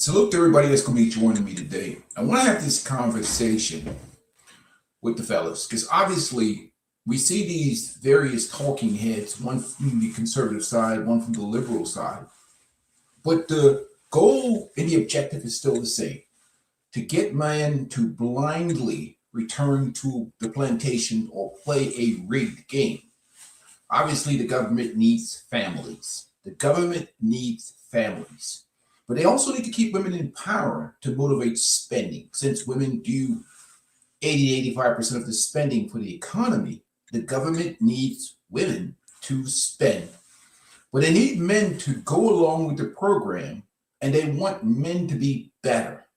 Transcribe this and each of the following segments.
Salute to everybody that's going to be joining me today. I want to have this conversation with the fellas because obviously we see these various talking heads, one from the conservative side, one from the liberal side. But the goal and the objective is still the same, to get man to blindly return to the plantation or play a rigged game. Obviously, the government needs families. The government needs families. But they also need to keep women in power to motivate spending. Since women do 80 to 85% of the spending for the economy, the government needs women to spend. But they need men to go along with the program, and they want men to be better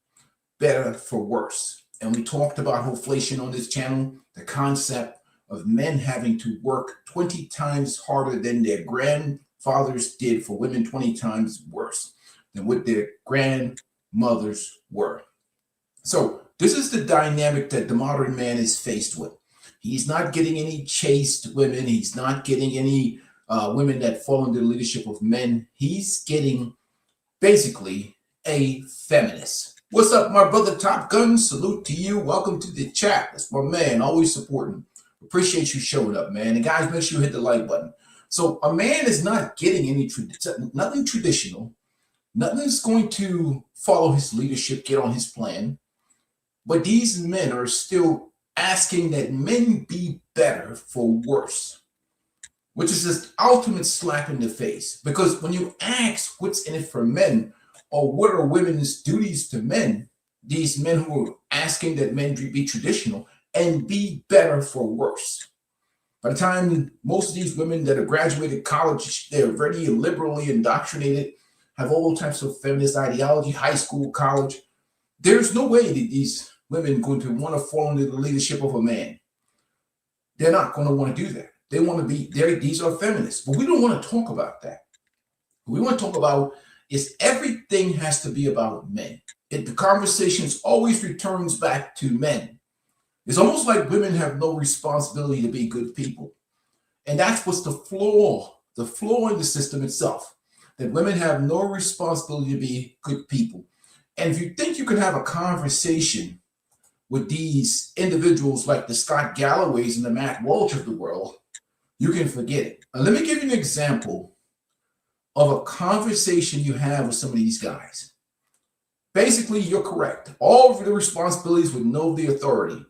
for worse. And we talked about inflation on this channel, the concept of men having to work 20 times harder than their grandfathers did for women, 20 times worse than what their grandmothers were. So this is the dynamic that the modern man is faced with. He's not getting any chaste women. He's not getting any women that fall under the leadership of men. He's getting basically a feminist. What's up, my brother Top Gun? Salute to you. Welcome to the chat. That's my man, always supporting. Appreciate you showing up, man. And guys, make sure you hit the like button. So a man is not getting nothing traditional. Nothing is going to follow his leadership, get on his plan. But these men are still asking that men be better for worse, which is this ultimate slap in the face. Because when you ask what's in it for men, or what are women's duties to men, these men who are asking that men be traditional and be better for worse. By the time most of these women that have graduated college, they're already liberally indoctrinated, have all types of feminist ideology, high school, college. There's no way that these women are going to want to fall under the leadership of a man. They're not going to want to do that. They want to be there. These are feminists, but we don't want to talk about that. What we want to talk about is everything has to be about men. The conversations always returns back to men. It's almost like women have no responsibility to be good people. And that's what's the flaw in the system itself, that women have no responsibility to be good people. And if you think you can have a conversation with these individuals like the Scott Galloways and the Matt Walsh of the world, you can forget it. Let me give you an example of a conversation you have with some of these guys. Basically, you're correct. All of the responsibilities with no the authority.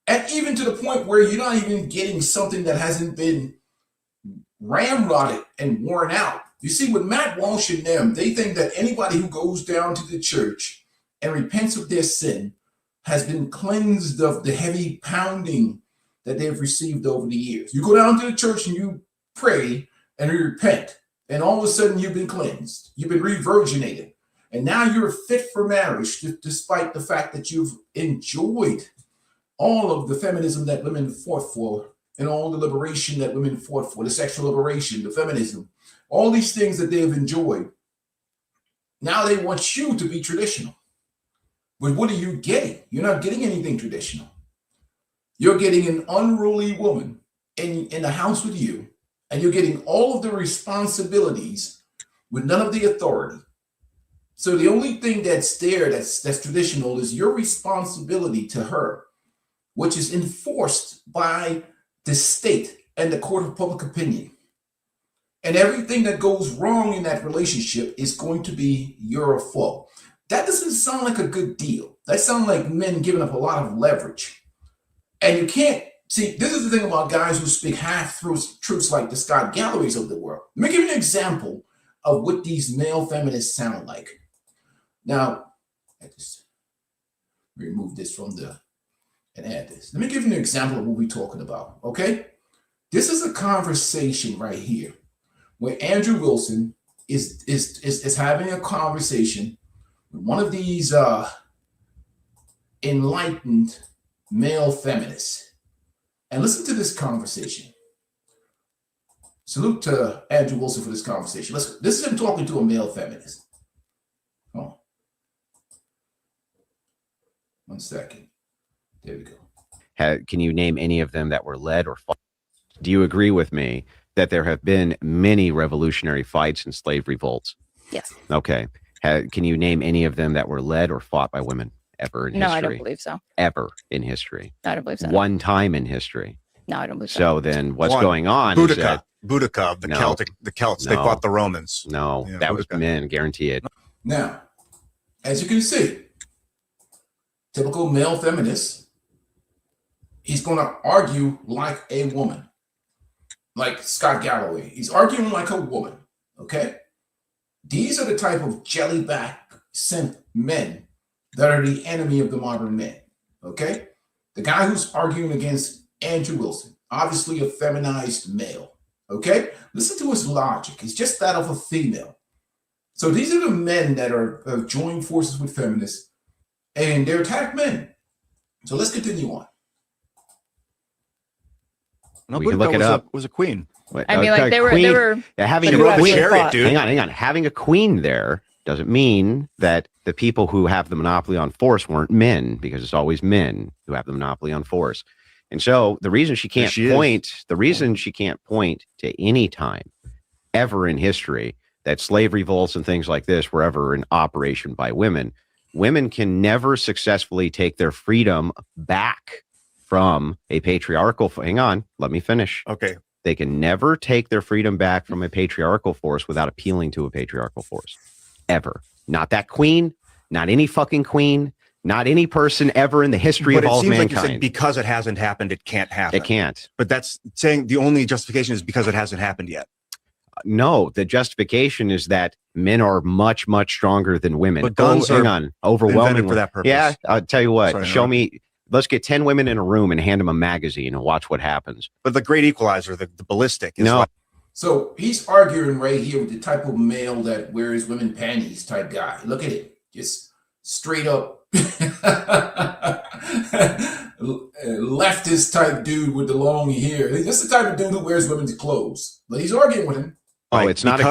And even to the point where you're not even getting something that hasn't been ramrodded and worn out. You see, with Matt Walsh and them, they think that anybody who goes down to the church and repents of their sin has been cleansed of the heavy pounding that they've received over the years. You go down to the church and you pray and you repent, and all of a sudden you've been cleansed. You've been revirginated. And now you're fit for marriage, despite the fact that you've enjoyed all of the feminism that women fought for and all the liberation that women fought for, the sexual liberation, the feminism, all these things that they've enjoyed. Now they want you to be traditional. But what are you getting? You're not getting anything traditional. You're getting an unruly woman in the house with you, and you're getting all of the responsibilities with none of the authority. So the only thing that's there that's traditional is your responsibility to her, which is enforced by the state and the court of public opinion. And everything that goes wrong in that relationship is going to be your fault. That doesn't sound like a good deal. That sounds like men giving up a lot of leverage. And you can't see, this is the thing about guys who speak half-truths like the Scott Galloways of the world. Let me give you an example of what these male feminists sound like. Now, I just remove this from and add this. Let me give you an example of what we're talking about, okay? This is a conversation right here where Andrew Wilson is having a conversation with one of these enlightened male feminists. And listen to this conversation. Salute to Andrew Wilson for this conversation. This is him talking to a male feminist. Oh, 1 second. There we go. Can you name any of them that were led or fought? Do you agree with me that there have been many revolutionary fights and slave revolts? Yes. Okay. Can you name any of them that were led or fought by women ever in history? No, I don't believe so. Ever in history? No, I don't believe so. One time in history? No, I don't believe so. So then what's going on is that Boudica, the Celts, they fought the Romans. No, that was men, guarantee it. Now, as you can see, typical male feminist, he's going to argue like a woman, like Scott Galloway. He's arguing like a woman, okay? These are the type of jellyback simp men that are the enemy of the modern men, okay? The guy who's arguing against Andrew Wilson, obviously a feminized male, okay? Listen to his logic. It's just that of a female. So these are the men that are joining forces with feminists, and they're attack men. So let's continue on. No, we can look it up. Was a queen. I mean, like they were having a queen. Hang on. Having a queen there doesn't mean that the people who have the monopoly on force weren't men, because it's always men who have the monopoly on force. And so the reason she can't point to any time ever in history that slave revolts and things like this were ever in operation by women, women can never successfully take their freedom back from a patriarchal. Hang on, let me finish. Okay. They can never take their freedom back from a patriarchal force without appealing to a patriarchal force. Ever. Not that queen, not any fucking queen, not any person ever in the history of all of mankind. Like you said, because it hasn't happened, it can't happen. It can't. But that's saying the only justification is because it hasn't happened yet. No, the justification is that men are much, much stronger than women. But guns are overwhelmingly for that purpose. Yeah, I'll tell you what. Sorry, let's get 10 women in a room and hand them a magazine and watch what happens. But the great equalizer, the ballistic. Is So he's arguing right here with the type of male that wears women panties type guy. Look at it. Just straight up leftist type dude with the long hair. That's the type of dude who wears women's clothes. But he's arguing with him. Oh, it's not a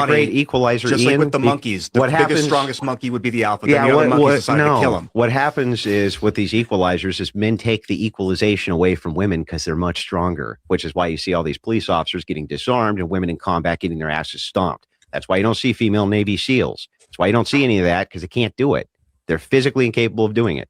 great equalizer. Just like with the monkeys, the biggest, strongest monkey would be the alpha. Then the other monkeys decide to kill him. What happens is with these equalizers is men take the equalization away from women because they're much stronger, which is why you see all these police officers getting disarmed and women in combat getting their asses stomped. That's why you don't see female Navy SEALs. That's why you don't see any of that, because they can't do it. They're physically incapable of doing it.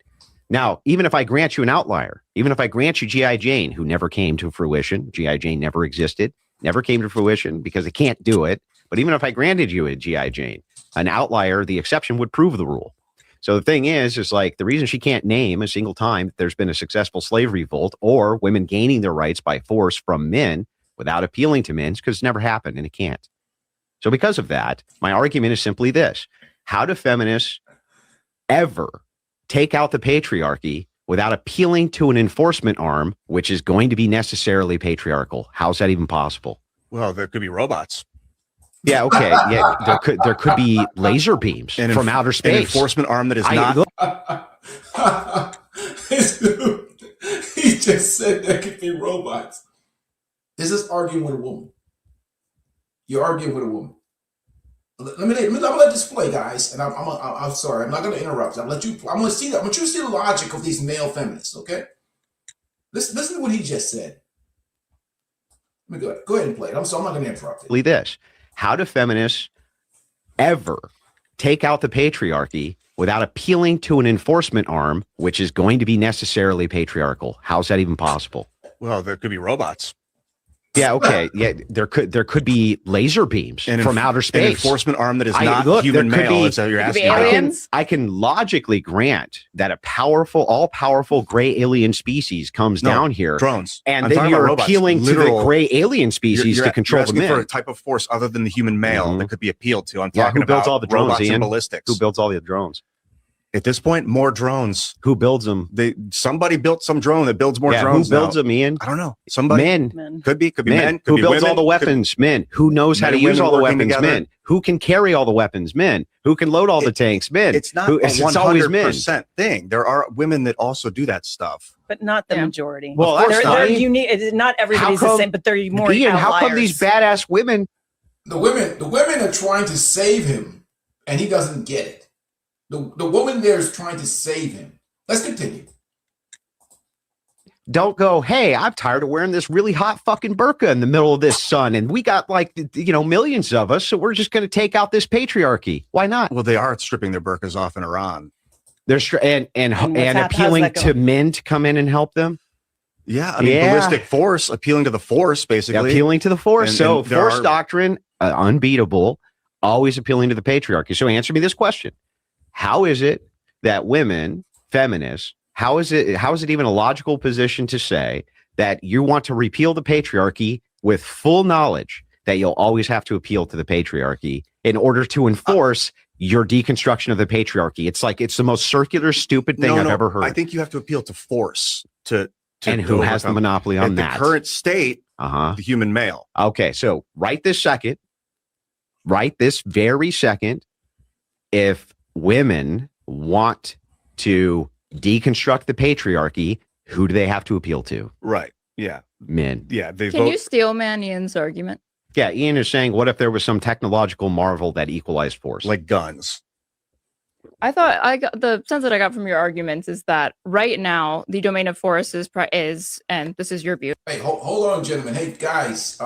Now, even if I grant you an outlier, even if I grant you G.I. Jane, who never came to fruition, G.I. Jane never existed, never came to fruition because they can't do it. But even if I granted you a G.I. Jane, an outlier, the exception would prove the rule. So the thing is like the reason she can't name a single time there's been a successful slave revolt or women gaining their rights by force from men without appealing to men is because it's never happened and it can't. So because of that, my argument is simply this. How do feminists ever take out the patriarchy without appealing to an enforcement arm, which is going to be necessarily patriarchal? How's that even possible? Well, there could be robots. Yeah, okay. Yeah, there could be laser beams from outer space. An enforcement arm that is not. He just said there could be robots. This is arguing with a woman. You're arguing with a woman. I'm gonna let this play, guys, and I'm sorry. I'm not gonna interrupt. I'm gonna see that. I want you to see the logic of these male feminists. Okay, listen to what he just said. Let me go ahead and play it. I'm not gonna interrupt it. This. How do feminists ever take out the patriarchy without appealing to an enforcement arm, which is going to be necessarily patriarchal? How's that even possible? Well, there could be robots. Yeah, okay. Yeah, there could be laser beams from outer space. An enforcement arm that is not human male. Is that you're asking? I can logically grant that a all-powerful gray alien species comes down here. Drones. And then you're appealing to the gray alien species to control the men. For a type of force other than the human male that could be appealed to. I'm talking about builds all the drones, robots and ballistics. Who builds all the drones? At this point, more drones. Who builds them? Somebody built some drone that builds more drones. Who builds them, Ian? I don't know. Somebody. Men. Could be men. Who builds all the weapons? Men. Who knows how to use all the weapons? Men. Who can carry all the weapons? Men. Who can load all the tanks? Men. It's not a 100% thing. There are women that also do that stuff. But not the majority. Well, they're unique. Not everybody's the same, but they're more Ian, outliers. how come these badass women? The women are trying to save him, and he doesn't get it. The woman there is trying to save him. Let's continue. Don't go, hey, I'm tired of wearing this really hot fucking burqa in the middle of this sun, and we got millions of us, so we're just going to take out this patriarchy. Why not? Well, they are stripping their burqas off in Iran. They're and appealing to men to come in and help them. Yeah, I mean, ballistic force, appealing to the force, basically. Appealing to the force. And force doctrine, unbeatable, always appealing to the patriarchy. So answer me this question. How is it that women, feminists, how is it even a logical position to say that you want to repeal the patriarchy with full knowledge that you'll always have to appeal to the patriarchy in order to enforce your deconstruction of the patriarchy? It's the most circular, stupid thing I've ever heard. I think you have to appeal to force and who has the monopoly on that? The current state, the human male. Okay, so right this very second, if women want to deconstruct the patriarchy, who do they have to appeal to? Right. Yeah. Men. Yeah. Can you steal Ian's argument? Yeah, Ian is saying, what if there was some technological marvel that equalized force? Like guns. I thought the sense that I got from your arguments is that right now the domain of force is, and this is your view. Hey, hold on, gentlemen. Hey, guys,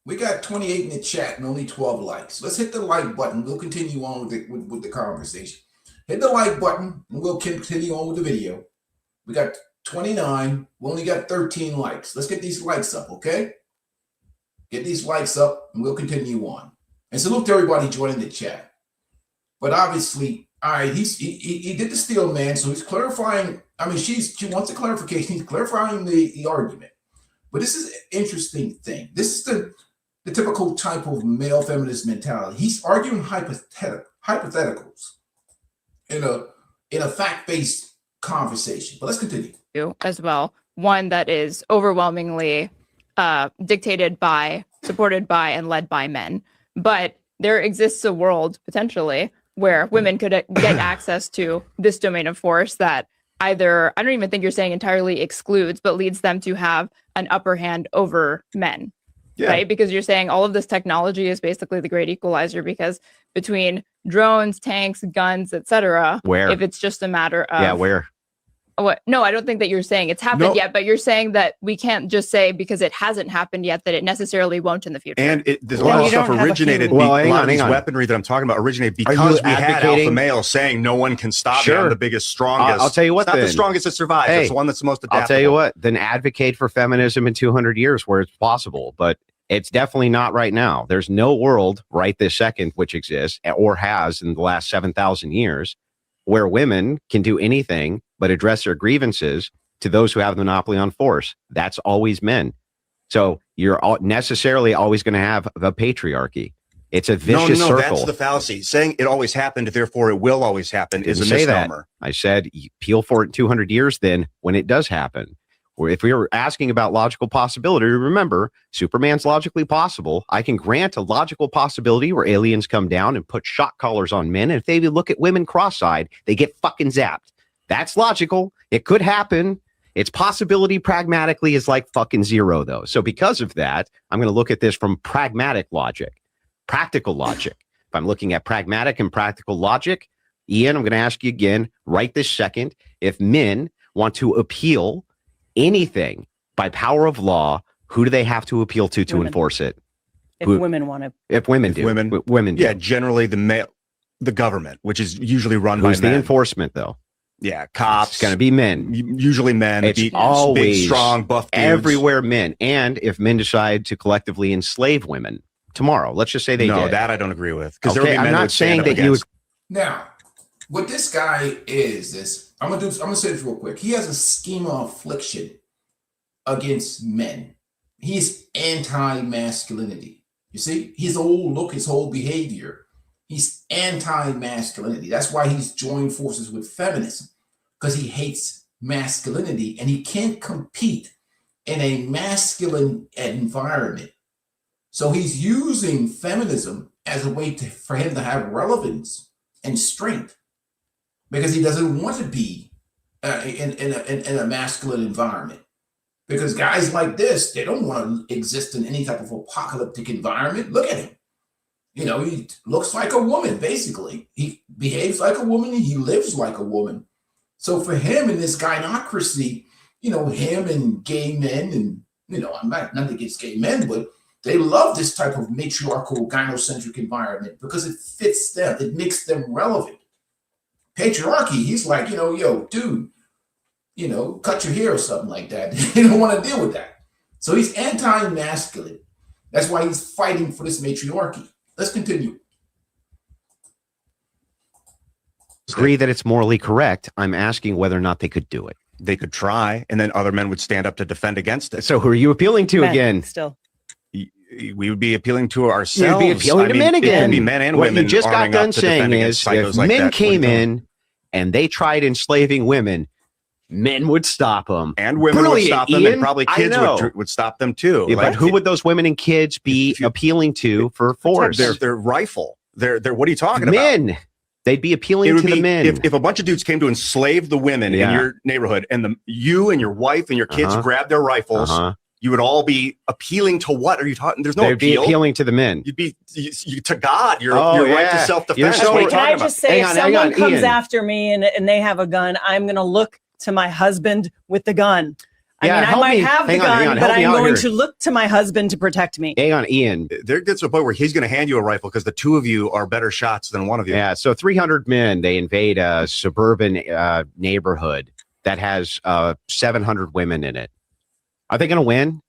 we got 28 in the chat and only 12 likes. Let's hit the like button. We'll continue on with the conversation. Hit the like button and we'll continue on with the video. We got 29. We only got 13 likes. Let's get these likes up, okay? Get these likes up and we'll continue on. And salute to everybody joining the chat. But obviously, all right, he did the steel man, so he's clarifying. I mean, she wants a clarification. He's clarifying the argument. But this is an interesting thing. This is the typical type of male feminist mentality. He's arguing hypotheticals in a fact-based conversation. But let's continue. As well, one that is overwhelmingly dictated by, supported by, and led by men. But there exists a world potentially where women could get access to this domain of force that either, I don't even think you're saying entirely excludes, but leads them to have an upper hand over men, right? Because you're saying all of this technology is basically the great equalizer, because between drones, tanks, guns, etc., if it's just a matter of... where? What? No, I don't think that you're saying it's happened yet, but you're saying that we can't just say because it hasn't happened yet that it necessarily won't in the future. And there's a lot of stuff originated. A lot of these weaponry that I'm talking about originated because we had alpha males saying no one can stop me. I'm the biggest, strongest. I'll tell you what. It's not the strongest that survives. It's the one that's the most adaptable. I'll tell you what. Then advocate for feminism in 200 years where it's possible, but it's definitely not right now. There's no world right this second which exists or has in the last 7,000 years where women can do anything but address their grievances to those who have the monopoly on force. That's always men. So you're necessarily always going to have the patriarchy. It's a vicious circle. That's the fallacy. Saying it always happened, therefore it will always happen, is a misnomer. I said, appeal for it in 200 years then when it does happen. Or if we were asking about logical possibility, remember, Superman's logically possible. I can grant a logical possibility where aliens come down and put shock collars on men. And if they look at women cross-eyed, they get fucking zapped. That's logical. It could happen. Its possibility pragmatically is like fucking zero, though. So because of that, I'm going to look at this from pragmatic logic, practical logic. If I'm looking at pragmatic and practical logic, Ian, I'm going to ask you again right this second, if men want to appeal anything by power of law, who do they have to appeal to enforce it? If women want to. If women do. Women do. Yeah, generally the government, which is usually run by men. Who's the enforcement, though? Yeah, cops. It's going to be men. Usually men. It's always big, strong, buff dudes. Everywhere men. And if men decide to collectively enslave women tomorrow, let's just say they did. No, that I don't agree with. Because I'm not saying that you... Now, what this guy is I'm gonna say this real quick. He has a schema of affliction against men. He's anti-masculinity. You see, his whole look, his whole behavior, he's anti-masculinity. That's why he's joined forces with feminism, because he hates masculinity and he can't compete in a masculine environment. So he's using feminism as a way for him to have relevance and strength, because he doesn't want to be in a masculine environment. Because guys like this, they don't want to exist in any type of apocalyptic environment. Look at him. You know, he looks like a woman, basically. He behaves like a woman. He lives like a woman. So for him in this gynocracy, him and gay men, and I'm not nothing against gay men, but they love this type of matriarchal, gynocentric environment because it fits them. It makes them relevant. Patriarchy, he's like, yo, dude, cut your hair or something like that. They don't want to deal with that. So he's anti-masculine. That's why he's fighting for this matriarchy. Let's continue. Agree that it's morally correct. I'm asking whether or not they could do it. They could try, and then other men would stand up to defend against it. So who are you appealing to Men, again? Still. We would be appealing to ourselves. You'd be appealing to men again. It could be men and what women. you just got arming done up to saying defend is, against psychos if like men that. came in and they tried enslaving women, men would stop them. And women would stop them, and probably kids would stop them too. Yeah, but who would those women and kids be appealing to for force? Their rifle. They're what are you talking about? Men. They'd be appealing to the men. If a bunch of dudes came to enslave the women in your neighborhood, and you and your wife and your kids grabbed their rifles, you would all be appealing to what? Are you talking? There's no They'd appeal. be appealing to the men. You'd be to God. Your right to self-defense. Can I just say, if someone comes Ian. after me and they have a gun, I'm going to look to my husband with the gun. I might have the gun, but I'm going to look to my husband to protect me. Hang on, Ian. There gets to a point where he's going to hand you a rifle because the two of you are better shots than one of you. Yeah, so 300 men, they invade a suburban neighborhood that has 700 women in it. Are they going to win?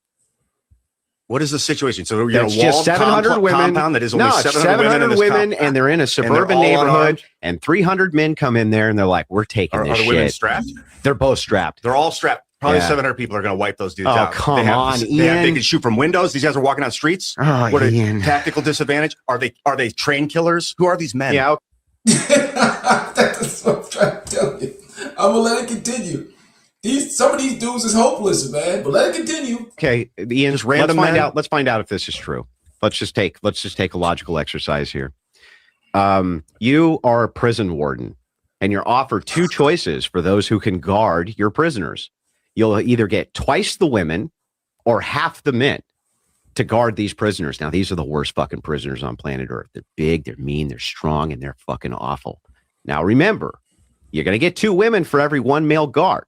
What is the situation? So you're That's just 700 women. Compound that is only 700 women, and they're in a suburban neighborhood, and 300 men come in there, and they're like, "We're taking this shit." Are the women strapped? They're both strapped. They're all strapped. Probably 700 people are going to wipe those dudes out. Oh, come on, Ian. They can shoot from windows. These guys are walking down streets. Oh, what Ian. Tactical disadvantage? Are they train killers? Who are these men? Yeah. That's what I'm trying to tell you. I'm gonna let it continue. Some of these dudes is hopeless, man. But let it continue. Okay, Ian. Just random men. Let's find out if this is true. Let's just take a logical exercise here. You are a prison warden, and you're offered two choices for those who can guard your prisoners. You'll either get twice the women or half the men to guard these prisoners. Now, these are the worst fucking prisoners on planet Earth. They're big, they're mean, they're strong, and they're fucking awful. Now, remember, you're going to get two women for every one male guard.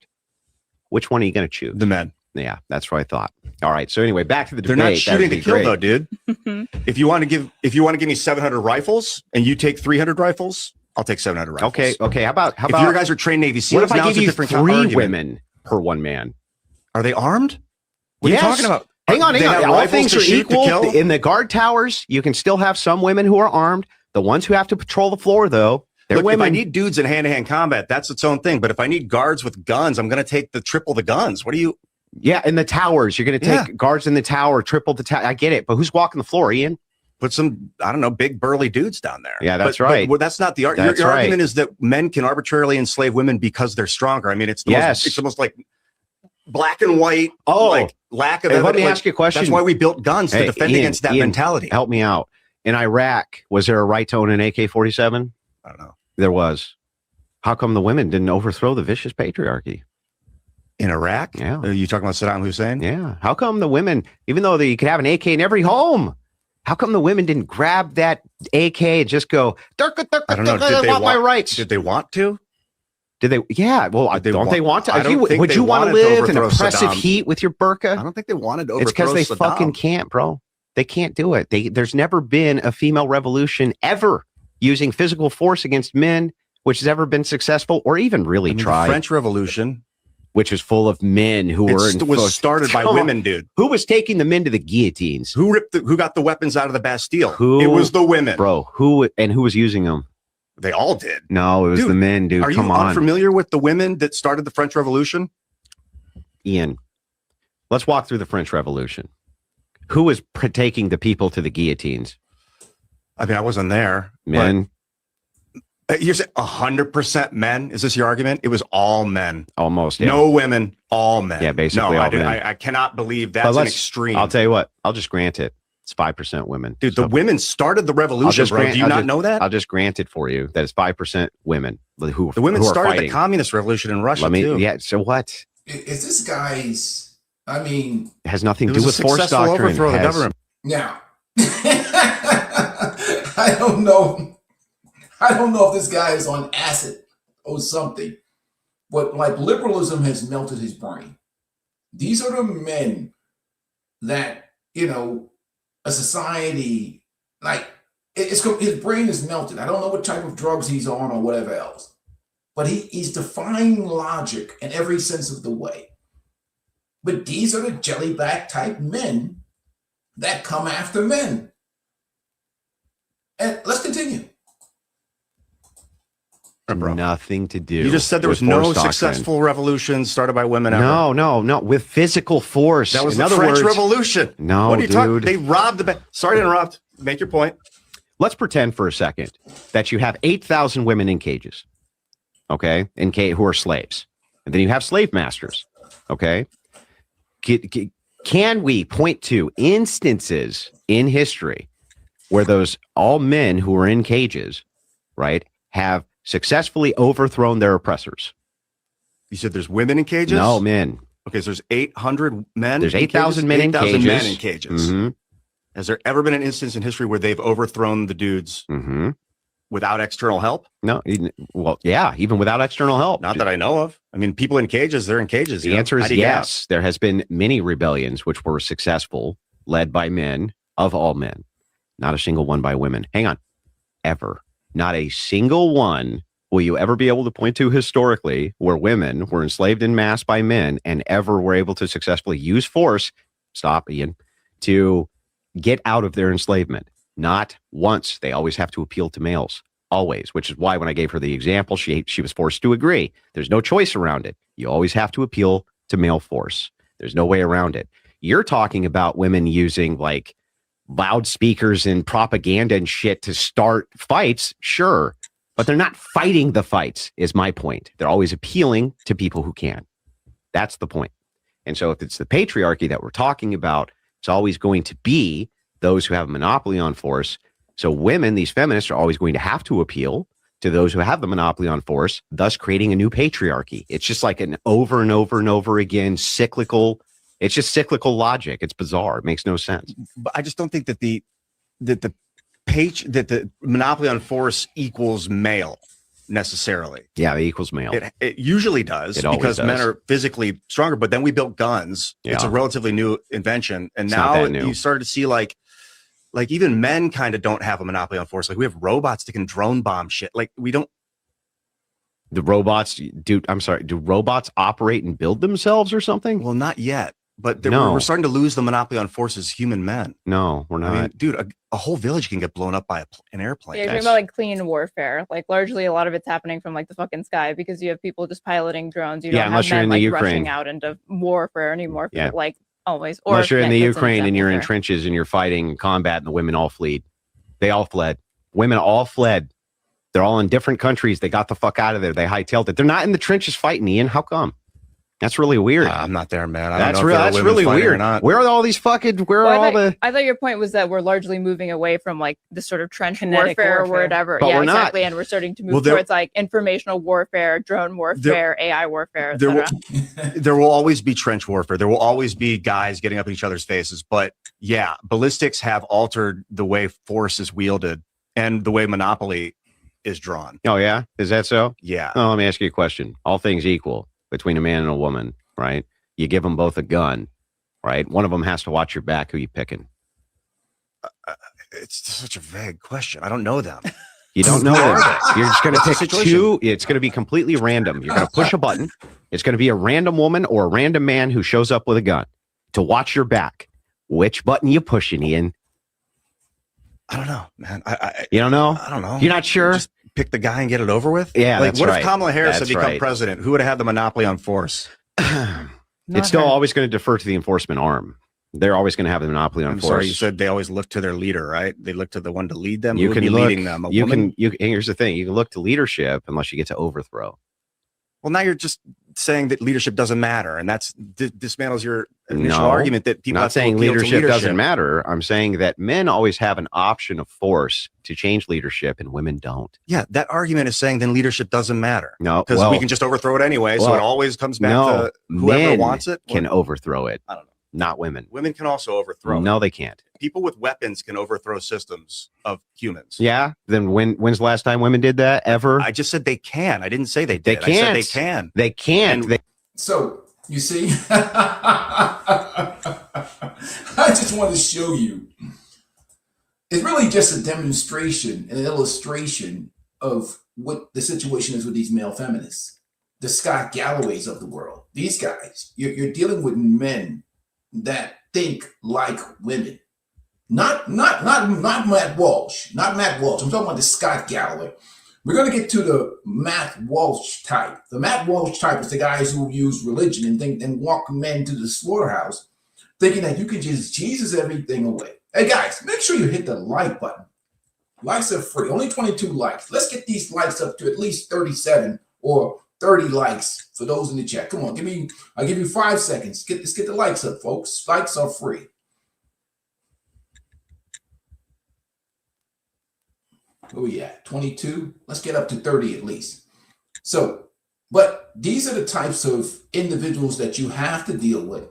Which one are you going to choose? The men. Yeah, that's what I thought. All right. So anyway, back to the debate. They're not shooting to kill, though, dude. If you want to give me 700 rifles and you take 300 rifles, I'll take 700 rifles. Okay. How about if your guys are trained Navy SEALs? What if I give you 3 women per one man? Are they armed? What are you talking about? Hang on. All things are equal. In the guard towers, you can still have some women who are armed. The ones who have to patrol the floor, though, they're women. If I need dudes in hand-to-hand combat, that's its own thing. But if I need guards with guns, I'm going to take triple the guns. What are you? Yeah, in the towers, you're going to take guards in the tower, triple the tower. I get it, but who's walking the floor, Ian? Put some, I don't know, big burly dudes down there. Yeah, that's right. But that's not the argument. Your argument is that men can arbitrarily enslave women because they're stronger. I mean, it's almost like black and white. Like lack of evidence. Let me ask you a question. That's why we built guns to defend against that mentality. Help me out. In Iraq, was there a right to own an AK-47? I don't know. There was. How come the women didn't overthrow the vicious patriarchy? In Iraq? Yeah. Are you talking about Saddam Hussein? Yeah. How come the women, even though you could have an AK in every home, how come the women didn't grab that AK and just go, I don't know. I want my rights? Did they want to? Did they? Yeah. Well, don't they want to? Would you want to live in oppressive heat with your burqa? I don't think they wanted to overthrow It's because they Saddam. fucking can't, bro. They can't do it. There's never been a female revolution ever using physical force against men, which has ever been successul or even really tried. The French Revolution, which was full of men who was started by women, dude. Who was taking the men to the guillotines? Who got the weapons out of the Bastille? It was the women, bro. Who was using them? They all did. No, it was the men, dude. Are you unfamiliar with the women that started the French Revolution? Ian, let's walk through the French Revolution. Who was taking the people to the guillotines? I mean, I wasn't there. Men. You're saying 100% men? Is this your argument? It was all men. Almost. Yeah. No women, all men. Yeah, basically all men. I cannot believe that's an extreme. I'll tell you what. I'll just grant it. It's 5% women. Dude, the women started the revolution, bro. Do you not know that? I'll just grant it for you. That it's 5% women the women started the communist revolution in Russia, too. Yeah, so what? Is this guy's... I mean, it has nothing to do with force doctrine. Overthrow the government. Now, I don't know if this guy is on acid or something, but like liberalism has melted his brain. These are the men that, a society, like, his brain is melted. I don't know what type of drugs he's on or whatever else, but he's defying logic in every sense of the way. But these are the jellyback type men that come after men. And let's continue. Nothing to do. You just said there was no successful revolution started by women ever. No. With physical force. That was the French Revolution. No, what are you talking? They robbed the. Sorry to interrupt. Make your point. Let's pretend for a second that you have 8,000 women in cages, okay, who are slaves, and then you have slave masters, okay. Can we point to instances in history where those all men who were in cages, right, have successfully overthrown their oppressors? You said there's women in cages? No, men. Okay, so there's 800 men. There's 8,000 men in cages. 8,000 men in cages. Mm-hmm. Has there ever been an instance in history where they've overthrown the dudes without external help? No. Well, yeah, even without external help. Not that I know of. I mean, people in cages, they're in cages. The answer is yes. There has been many rebellions which were successful, led by men, of all men. Not a single one by women. Hang on. Ever. Not a single one will you ever be able to point to historically where women were enslaved in mass by men and ever were able to successfully use force, stop, Ian, to get out of their enslavement. Not once. They always have to appeal to males. Always. Which is why when I gave her the example, she was forced to agree. There's no choice around it. You always have to appeal to male force. There's no way around it. You're talking about women using like loudspeakers and propaganda and shit to start fights, sure, but they're not fighting the fights, is my point. They're always appealing to people who can. That's the point. And so if it's the patriarchy that we're talking about, it's always going to be those who have a monopoly on force. So women, these feminists, are always going to have to appeal to those who have the monopoly on force, thus creating a new patriarchy. It's just like an over and over and over again cyclical. It's just cyclical logic. It's bizarre. It makes no sense. But I just don't think that the monopoly on force equals male necessarily. Yeah, it equals male. It usually does because men are physically stronger. But then we built guns. Yeah. It's a relatively new invention, and now you started to see like even men kind of don't have a monopoly on force. Like we have robots that can drone bomb shit. Like we don't. The robots do. I'm sorry. Do robots operate and build themselves or something? Well, not yet. But we're starting to lose the monopoly on force as human men. No, we're not. I mean, dude, a whole village can get blown up by an airplane. Yeah, you're talking about like clean warfare. Like largely a lot of it's happening from like the fucking sky because you have people just piloting drones. You don't have men like rushing out into warfare anymore. Yeah. Like always. Or unless you're in the Ukraine and you're in trenches and you're fighting combat and the women all fled. They all fled. Women all fled. They're all in different countries. They got the fuck out of there. They hightailed it. They're not in the trenches fighting, Ian. How come? That's really weird. I'm not there, man. That's really weird. Where are all these fucking? I thought your point was that we're largely moving away from like this sort of trench warfare or whatever. But yeah, we're exactly. Not. And we're starting to move towards like informational warfare, drone warfare, AI warfare, etc. There will always be trench warfare. There will always be guys getting up in each other's faces. But yeah, ballistics have altered the way force is wielded and the way monopoly is drawn. Oh yeah, is that so? Yeah. Oh, let me ask you a question. All things equal. Between a man and a woman, right? You give them both a gun, right? One of them has to watch your back. Who you picking? It's such a vague question. I don't know them. You don't know them. You're just going to pick two. It's going to be completely random. You're going to push a button. It's going to be a random woman or a random man who shows up with a gun to watch your back. Which button you pushing, Ian? I don't know, man. You don't know? I don't know. You're not sure? Just pick the guy and get it over with? Yeah, like what if Kamala Harris had become president? Who would have had the monopoly on force? It's still always going to defer to the enforcement arm. They're always going to have the monopoly on force. Sorry, you said they always look to their leader, right? They look to the one to lead them. You can be leading them. Here's the thing: you can look to leadership unless you get to overthrow. Well, now you're just saying that leadership doesn't matter, and that's dismantles your initial argument that people. Not saying leadership doesn't matter. I'm saying that men always have an option of force to change leadership, and women don't. Yeah, that argument is saying then leadership doesn't matter. No, because we can just overthrow it anyway. So it always comes back to whoever wants it can overthrow it. I don't know. Not women. Women can also overthrow. No, they can't. People with weapons can overthrow systems of humans. Yeah. Then when's the last time women did that? Ever? I just said they can. I didn't say they did. They can't. I said they can. They can't. So You see? I just want to show you. It's really just a demonstration, an illustration of what the situation is with these male feminists, the Scott Galloways of the world. These guys, you're dealing with men that think like women. Not Matt Walsh. Not Matt Walsh. I'm talking about the Scott Galloway. We're going to get to the Matt Walsh type. The Matt Walsh type is the guys who use religion and think and walk men to the slaughterhouse, thinking that you can just Jesus everything away. Hey guys, make sure you hit the like button. Likes are free. Only 22 likes. Let's get these likes up to at least 37 or 30 likes for those in the chat. Come on, I'll give you 5 seconds. Let's get the likes up, folks. Likes are free. Where we at? 22? Let's get up to 30 at least. So, but these are the types of individuals that you have to deal with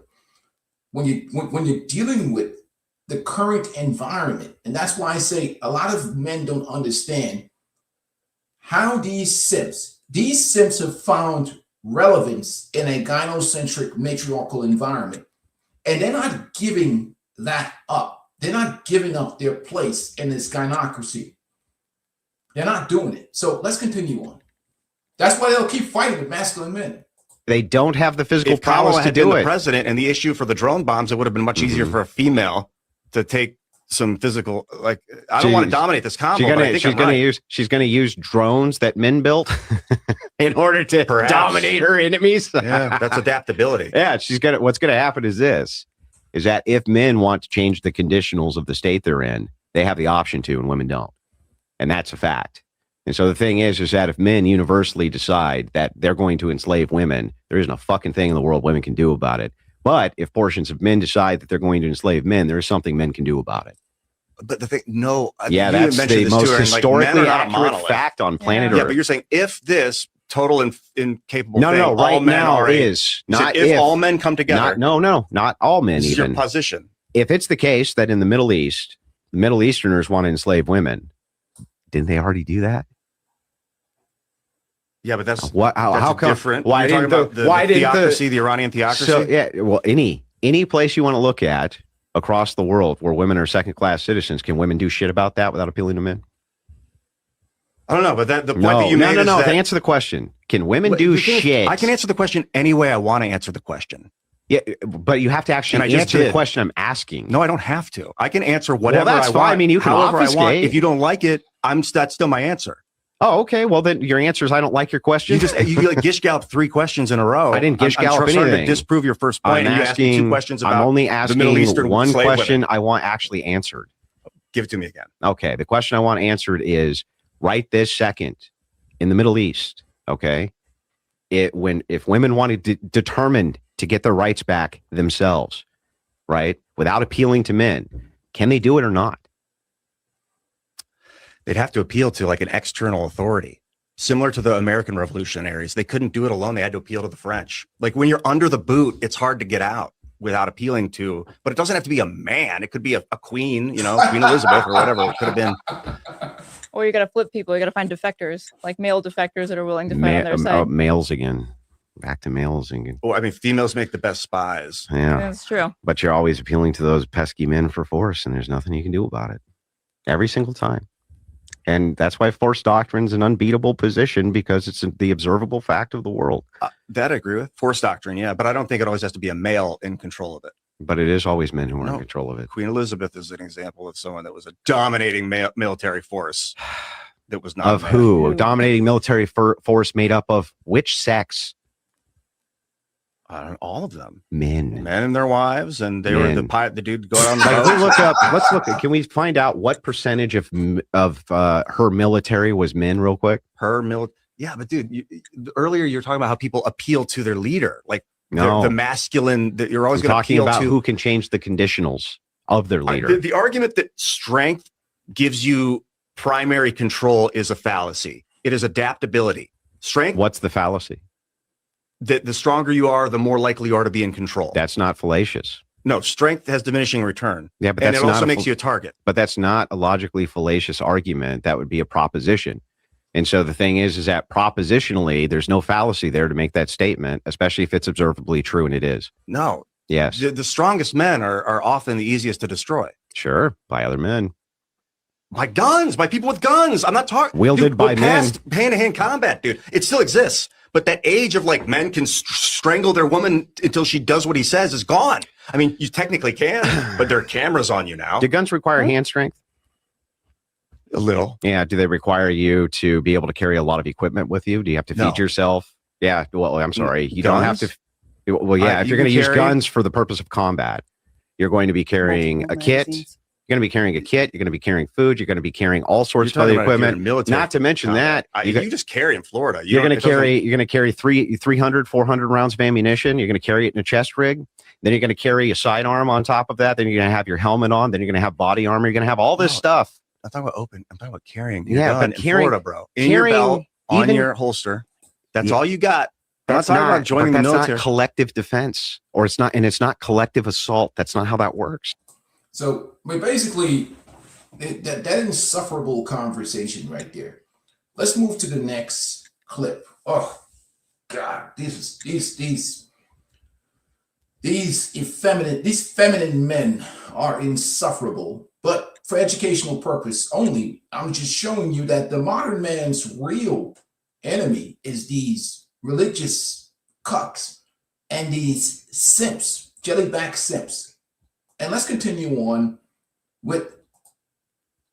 when you're dealing with the current environment. And that's why I say a lot of men don't understand how these simps have found relevance in a gynocentric matriarchal environment. And they're not giving that up. They're not giving up their place in this gynocracy. They're not doing it. So let's continue on. That's why they'll keep fighting with masculine men. They don't have the physical prowess to do it. The president and the issue for the drone bombs, it would have been much easier for a female to take some physical. Like, I don't want to dominate this combo. She's going to use drones that men built in order to dominate her enemies. Yeah, that's adaptability. Yeah, what's going to happen is this: is that if men want to change the conditionals of the state they're in, they have the option to, and women don't. And that's a fact. And so the thing is that if men universally decide that they're going to enslave women, there isn't a fucking thing in the world women can do about it. But if portions of men decide that they're going to enslave men, there is something men can do about it. But the thing, that's the most historically accurate fact on planet Earth. Yeah, but you're saying if this total incapable thing, right now is not if all men come together. Not all men. This even is your position. If it's the case that in the Middle East, the Middle Easterners want to enslave women, didn't they already do that? Yeah, but that's how come different. Why didn't the Iranian theocracy? So yeah, well, any place you want to look at across the world where women are second-class citizens, can women do shit about that without appealing to men? I don't know, but the point that you made is that, to answer the question, can women do shit? I can answer the question any way I want to answer the question. Yeah, but you have to actually answer the question I'm asking. No, I don't have to. I can answer whatever I want. I mean, you can obfuscate. I want. If you don't like it, that's still my answer. Oh, okay. Well, then your answer is I don't like your question. You like gish gallop 3 questions in a row. I didn't gish gallop anything. I'm trying to disprove your first point. I'm asking 2 questions about I'm only asking the Middle Eastern one question women. I want actually answered. Give it to me again. Okay. The question I want answered is right this second in the Middle East. Okay. If women wanted to determine to get their rights back themselves, right, without appealing to men, can they do it or not? They'd have to appeal to like an external authority, similar to the American revolutionaries. They couldn't do it alone. They had to appeal to the French. Like when you're under the boot, it's hard to get out without appealing to, but it doesn't have to be a man. It could be a queen, Queen Elizabeth or whatever it could have been. Or you got to flip people. You got to find defectors, like male defectors that are willing to fight on their side. Males again. Back to males again. Well, I mean, females make the best spies. Yeah, that's true. But you're always appealing to those pesky men for force, and there's nothing you can do about it. Every single time. And that's why force doctrine's an unbeatable position, because it's the observable fact of the world. That I agree with. Force doctrine, yeah. But I don't think it always has to be a male in control of it. But it is always men who are in control of it. Queen Elizabeth is an example of someone that was a dominating military force. That was not of who? A dominating military force made up of which sex? All of them. Men and their wives, and they were the dude go on the let's look at, can we find out what percentage of her military was men real quick? Yeah, but dude, earlier you were talking about how people appeal to their leader, like the masculine, that you're always going to appeal about to who can change the conditionals of their leader. The argument that strength gives you primary control is a fallacy. It is adaptability. Strength. What's the fallacy? That the stronger you are, the more likely you are to be in control. That's not fallacious. No, strength has diminishing return. Yeah, but it also makes you a target. But that's not a logically fallacious argument. That would be a proposition. And so the thing is that propositionally, there's no fallacy there to make that statement, especially if it's observably true, and it is. No. Yes. The strongest men are often the easiest to destroy. Sure, by other men. By guns, by people with guns. I'm not talking wielded by men. Hand-to-hand combat, dude. It still exists. But that age of like men can strangle their woman until she does what he says is gone. I mean, you technically can, but there are cameras on you now. Do guns require hand strength? A little. Yeah. Do they require you to be able to carry a lot of equipment with you? Do you have to feed yourself? Yeah. Well, I'm sorry. You don't have to. Well, yeah. If you're going to use guns for the purpose of combat, you're going to be carrying a kit. You're going to be carrying a kit. You're going to be carrying food. You're going to be carrying all sorts of other equipment. Not to mention that you just carry in Florida. You're going to carry 300, 400 rounds of ammunition. You're going to carry it in a chest rig. Then you're going to carry a sidearm on top of that. Then you're going to have your helmet on. Then you're going to have body armor. You're going to have all this stuff. I'm talking about I'm talking about carrying. But carrying, in Florida, bro. In your belt, on your holster. That's all you got. I'm not talking about joining the military. That's not collective defense, or it's not, and it's not collective assault. That's not how that works. So, but basically, that insufferable conversation right there. Let's move to the next clip. Oh, God, these feminine men are insufferable. But for educational purpose only, I'm just showing you that the modern man's real enemy is these religious cucks and these simps, jellyback simps. And let's continue on with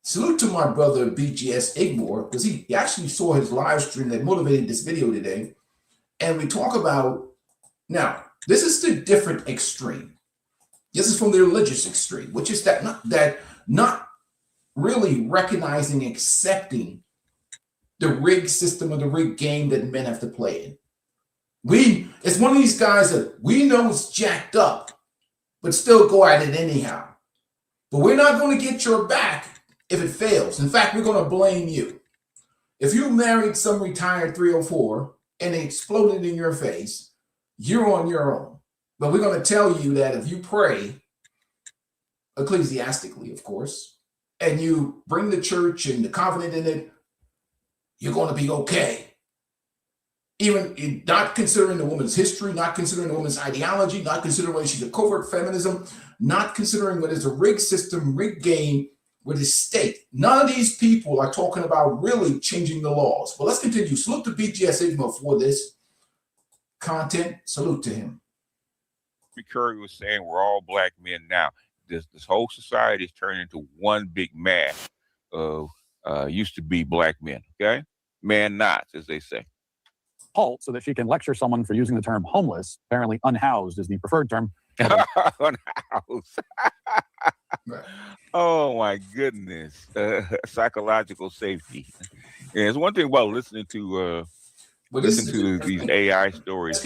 salute to my brother BGS Ignore, because he actually saw his live stream that motivated this video today. And we talk about, now, this is the different extreme. This is from the religious extreme, which is that not really recognizing, accepting the rigged system or the rigged game that men have to play in. It's one of these guys that we know is jacked up, but still go at it anyhow. But we're not going to get your back if it fails. In fact, we're going to blame you. If you married some retired 304 and it exploded in your face, you're on your own. But we're going to tell you that if you pray, ecclesiastically, of course, and you bring the church and the covenant in it, you're going to be okay. Even not considering the woman's history, not considering the woman's ideology, not considering whether she's a covert feminism, not considering whether it's a rigged system, rigged game with the state. None of these people are talking about really changing the laws. But let's continue. Salute to BGS Igma for this content. Salute to him. Curry was saying we're all black men now. This whole society is turning into one big mass of used to be black men. Okay, man nots, as they say. Halt so that she can lecture someone for using the term homeless. Apparently, unhoused is the preferred term. Unhoused. Oh my goodness! Psychological safety. And it's one thing about listening to these AI stories.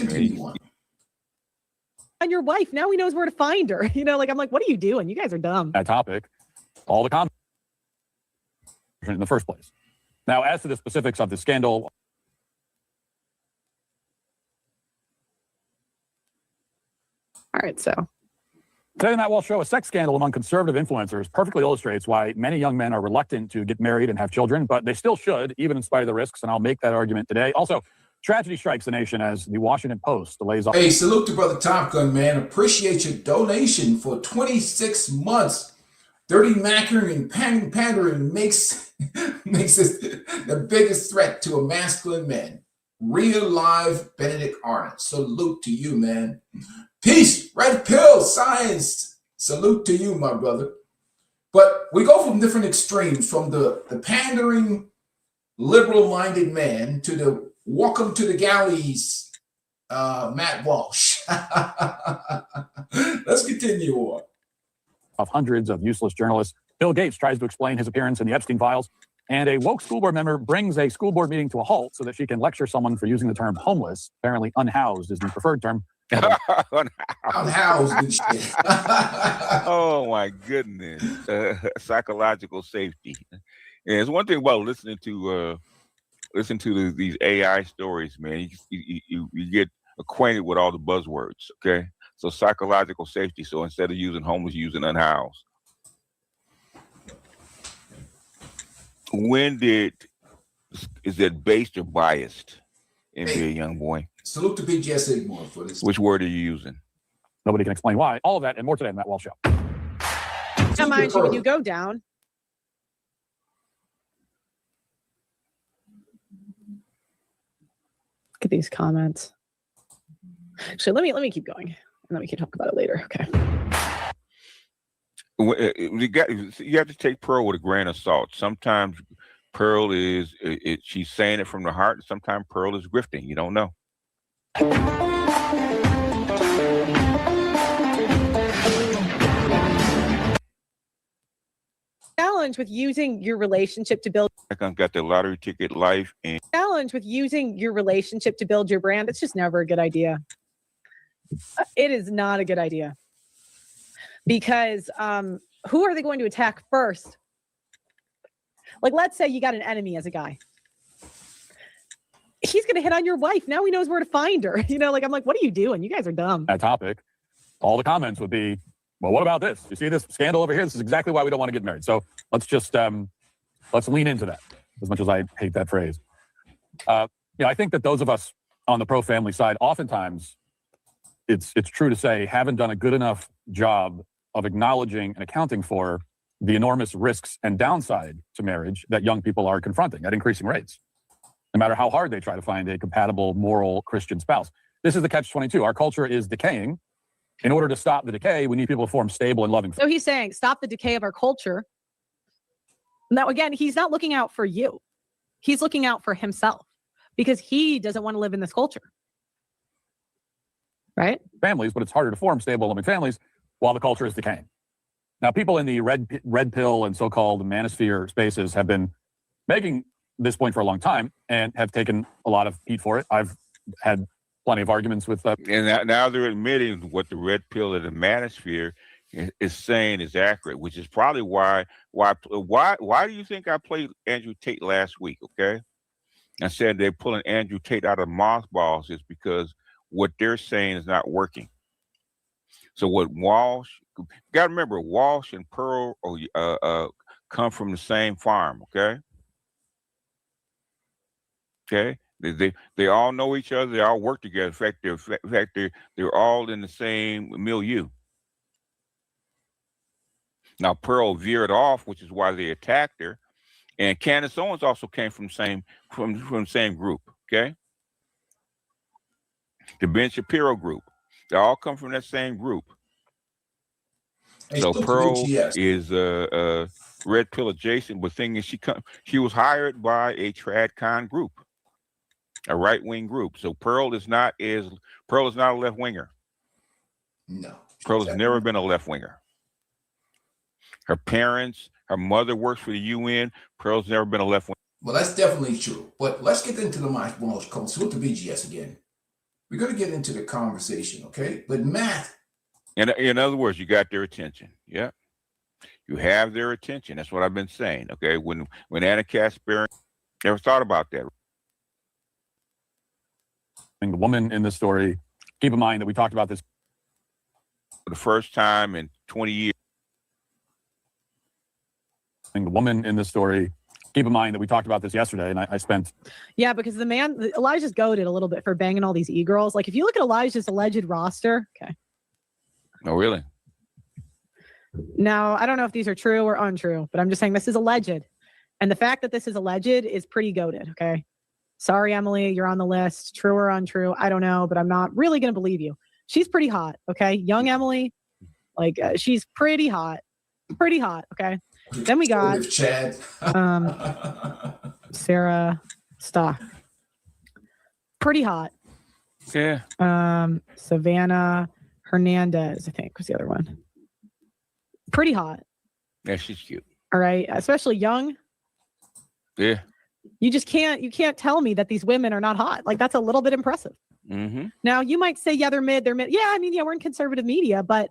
And your wife, now he knows where to find her. You know, like, I'm like, what are you doing? You guys are dumb. That topic, all the content in the first place. Now, as to the specifics of the scandal. All right, so. Today on That Walsh Show, a sex scandal among conservative influencers perfectly illustrates why many young men are reluctant to get married and have children, but they still should, even in spite of the risks, and I'll make that argument today. Also, tragedy strikes the nation as the Washington Post delays. Hey, salute to Brother Top Gun, man. Appreciate your donation for 26 months. Dirty maculine and pandering makes this the biggest threat to a masculine man. Real live Benedict Arnott. Salute to you, man. Peace, red pill, science. Salute to you, my brother. But we go from different extremes, from the pandering, liberal-minded man to the welcome to the galleys, Matt Walsh. Let's continue on. Of hundreds of useless journalists, Bill Gates tries to explain his appearance in the Epstein files, and a woke school board member brings a school board meeting to a halt so that she can lecture someone for using the term homeless. Apparently, unhoused is the preferred term. Unhoused and shit. Oh my goodness! Psychological safety. And it's one thing about listening to these AI stories, man. You get acquainted with all the buzzwords. Okay, so psychological safety. So instead of using homeless, using unhoused. When did is that based or biased in being a young boy? Salute to BGS Igmore for this. Which word are you using? Nobody can explain why. All of that and more today on Matt Walsh Show. Now, mind you, when you go down, look at these comments. Actually, let me keep going, and then we can talk about it later. Okay. You have to take Pearl with a grain of salt. Sometimes Pearl she's saying it from the heart, and sometimes Pearl is grifting. You don't know. Challenge with using your relationship to build. I got the lottery ticket life and challenge with using your relationship to build your brand. It's just never a good idea. It is not a good idea because who are they going to attack first? Like, let's say you got an enemy as a guy. He's going to hit on your wife. Now he knows where to find her. You know, like, I'm like, what are you doing? You guys are dumb. That topic, all the comments would be, well, what about this? You see this scandal over here? This is exactly why we don't want to get married. So let's just let's lean into that, as much as I hate that phrase. I think that those of us on the pro-family side, oftentimes, it's true to say, haven't done a good enough job of acknowledging and accounting for the enormous risks and downside to marriage that young people are confronting at increasing rates, no matter how hard they try to find a compatible, moral, Christian spouse. This is the catch-22. Our culture is decaying. In order to stop the decay, we need people to form stable and loving. So he's saying, stop the decay of our culture. Now, again, he's not looking out for you. He's looking out for himself because he doesn't want to live in this culture. Right? Families, but it's harder to form stable, loving families while the culture is decaying. Now, people in the red pill and so-called manosphere spaces have been making this point for a long time and have taken a lot of heat for it. I've had plenty of arguments with and now they're admitting what the red pill and the manosphere is saying is accurate, which is probably why do you think I played Andrew Tate last week? Okay, I said they're pulling Andrew Tate out of mothballs is because what they're saying is not working. So what Walsh, you got to remember, Walsh and Pearl come from the same farm. Okay. Okay. They all know each other. They all work together. In fact, they're all in the same milieu. Now Pearl veered off, which is why they attacked her. And Candace Owens also came from the same group. Okay. The Ben Shapiro group. They all come from that same group. So Pearl is red pill adjacent, but thing is she was hired by a TradCon group, a right-wing group. So Pearl is not a left winger. No. Pearl has never been a left winger. Her mother works for the UN. Pearl's never been a left winger. Well, that's definitely true. But let's get into the most salute to BGS again. We're going to get into the conversation, okay? But Matt. In other words, you got their attention. Yeah. You have their attention. That's what I've been saying, okay? When Anna Kasparian never thought about that. The woman in this story, keep in mind that we talked about this for the first time in 20 years. The woman in this story, keep in mind that we talked about this yesterday, and I spent. Yeah, because Elijah's goaded a little bit for banging all these e-girls. Like, if you look at Elijah's alleged roster, okay. Oh, really? Now, I don't know if these are true or untrue, but I'm just saying this is alleged. And the fact that this is alleged is pretty goated, okay? Sorry, Emily, you're on the list. True or untrue, I don't know, but I'm not really going to believe you. She's pretty hot, okay? Young Emily, like, she's pretty hot. Pretty hot, okay? Then we got Chad. Sarah Stock. Pretty hot. Yeah. Savannah Hernandez, I think, was the other one. Pretty hot. Yeah, she's cute. All right. Especially young. Yeah. You can't tell me that these women are not hot. Like, that's a little bit impressive. Mm-hmm. Now, you might say, yeah, they're mid. Yeah, I mean, yeah, we're in conservative media, but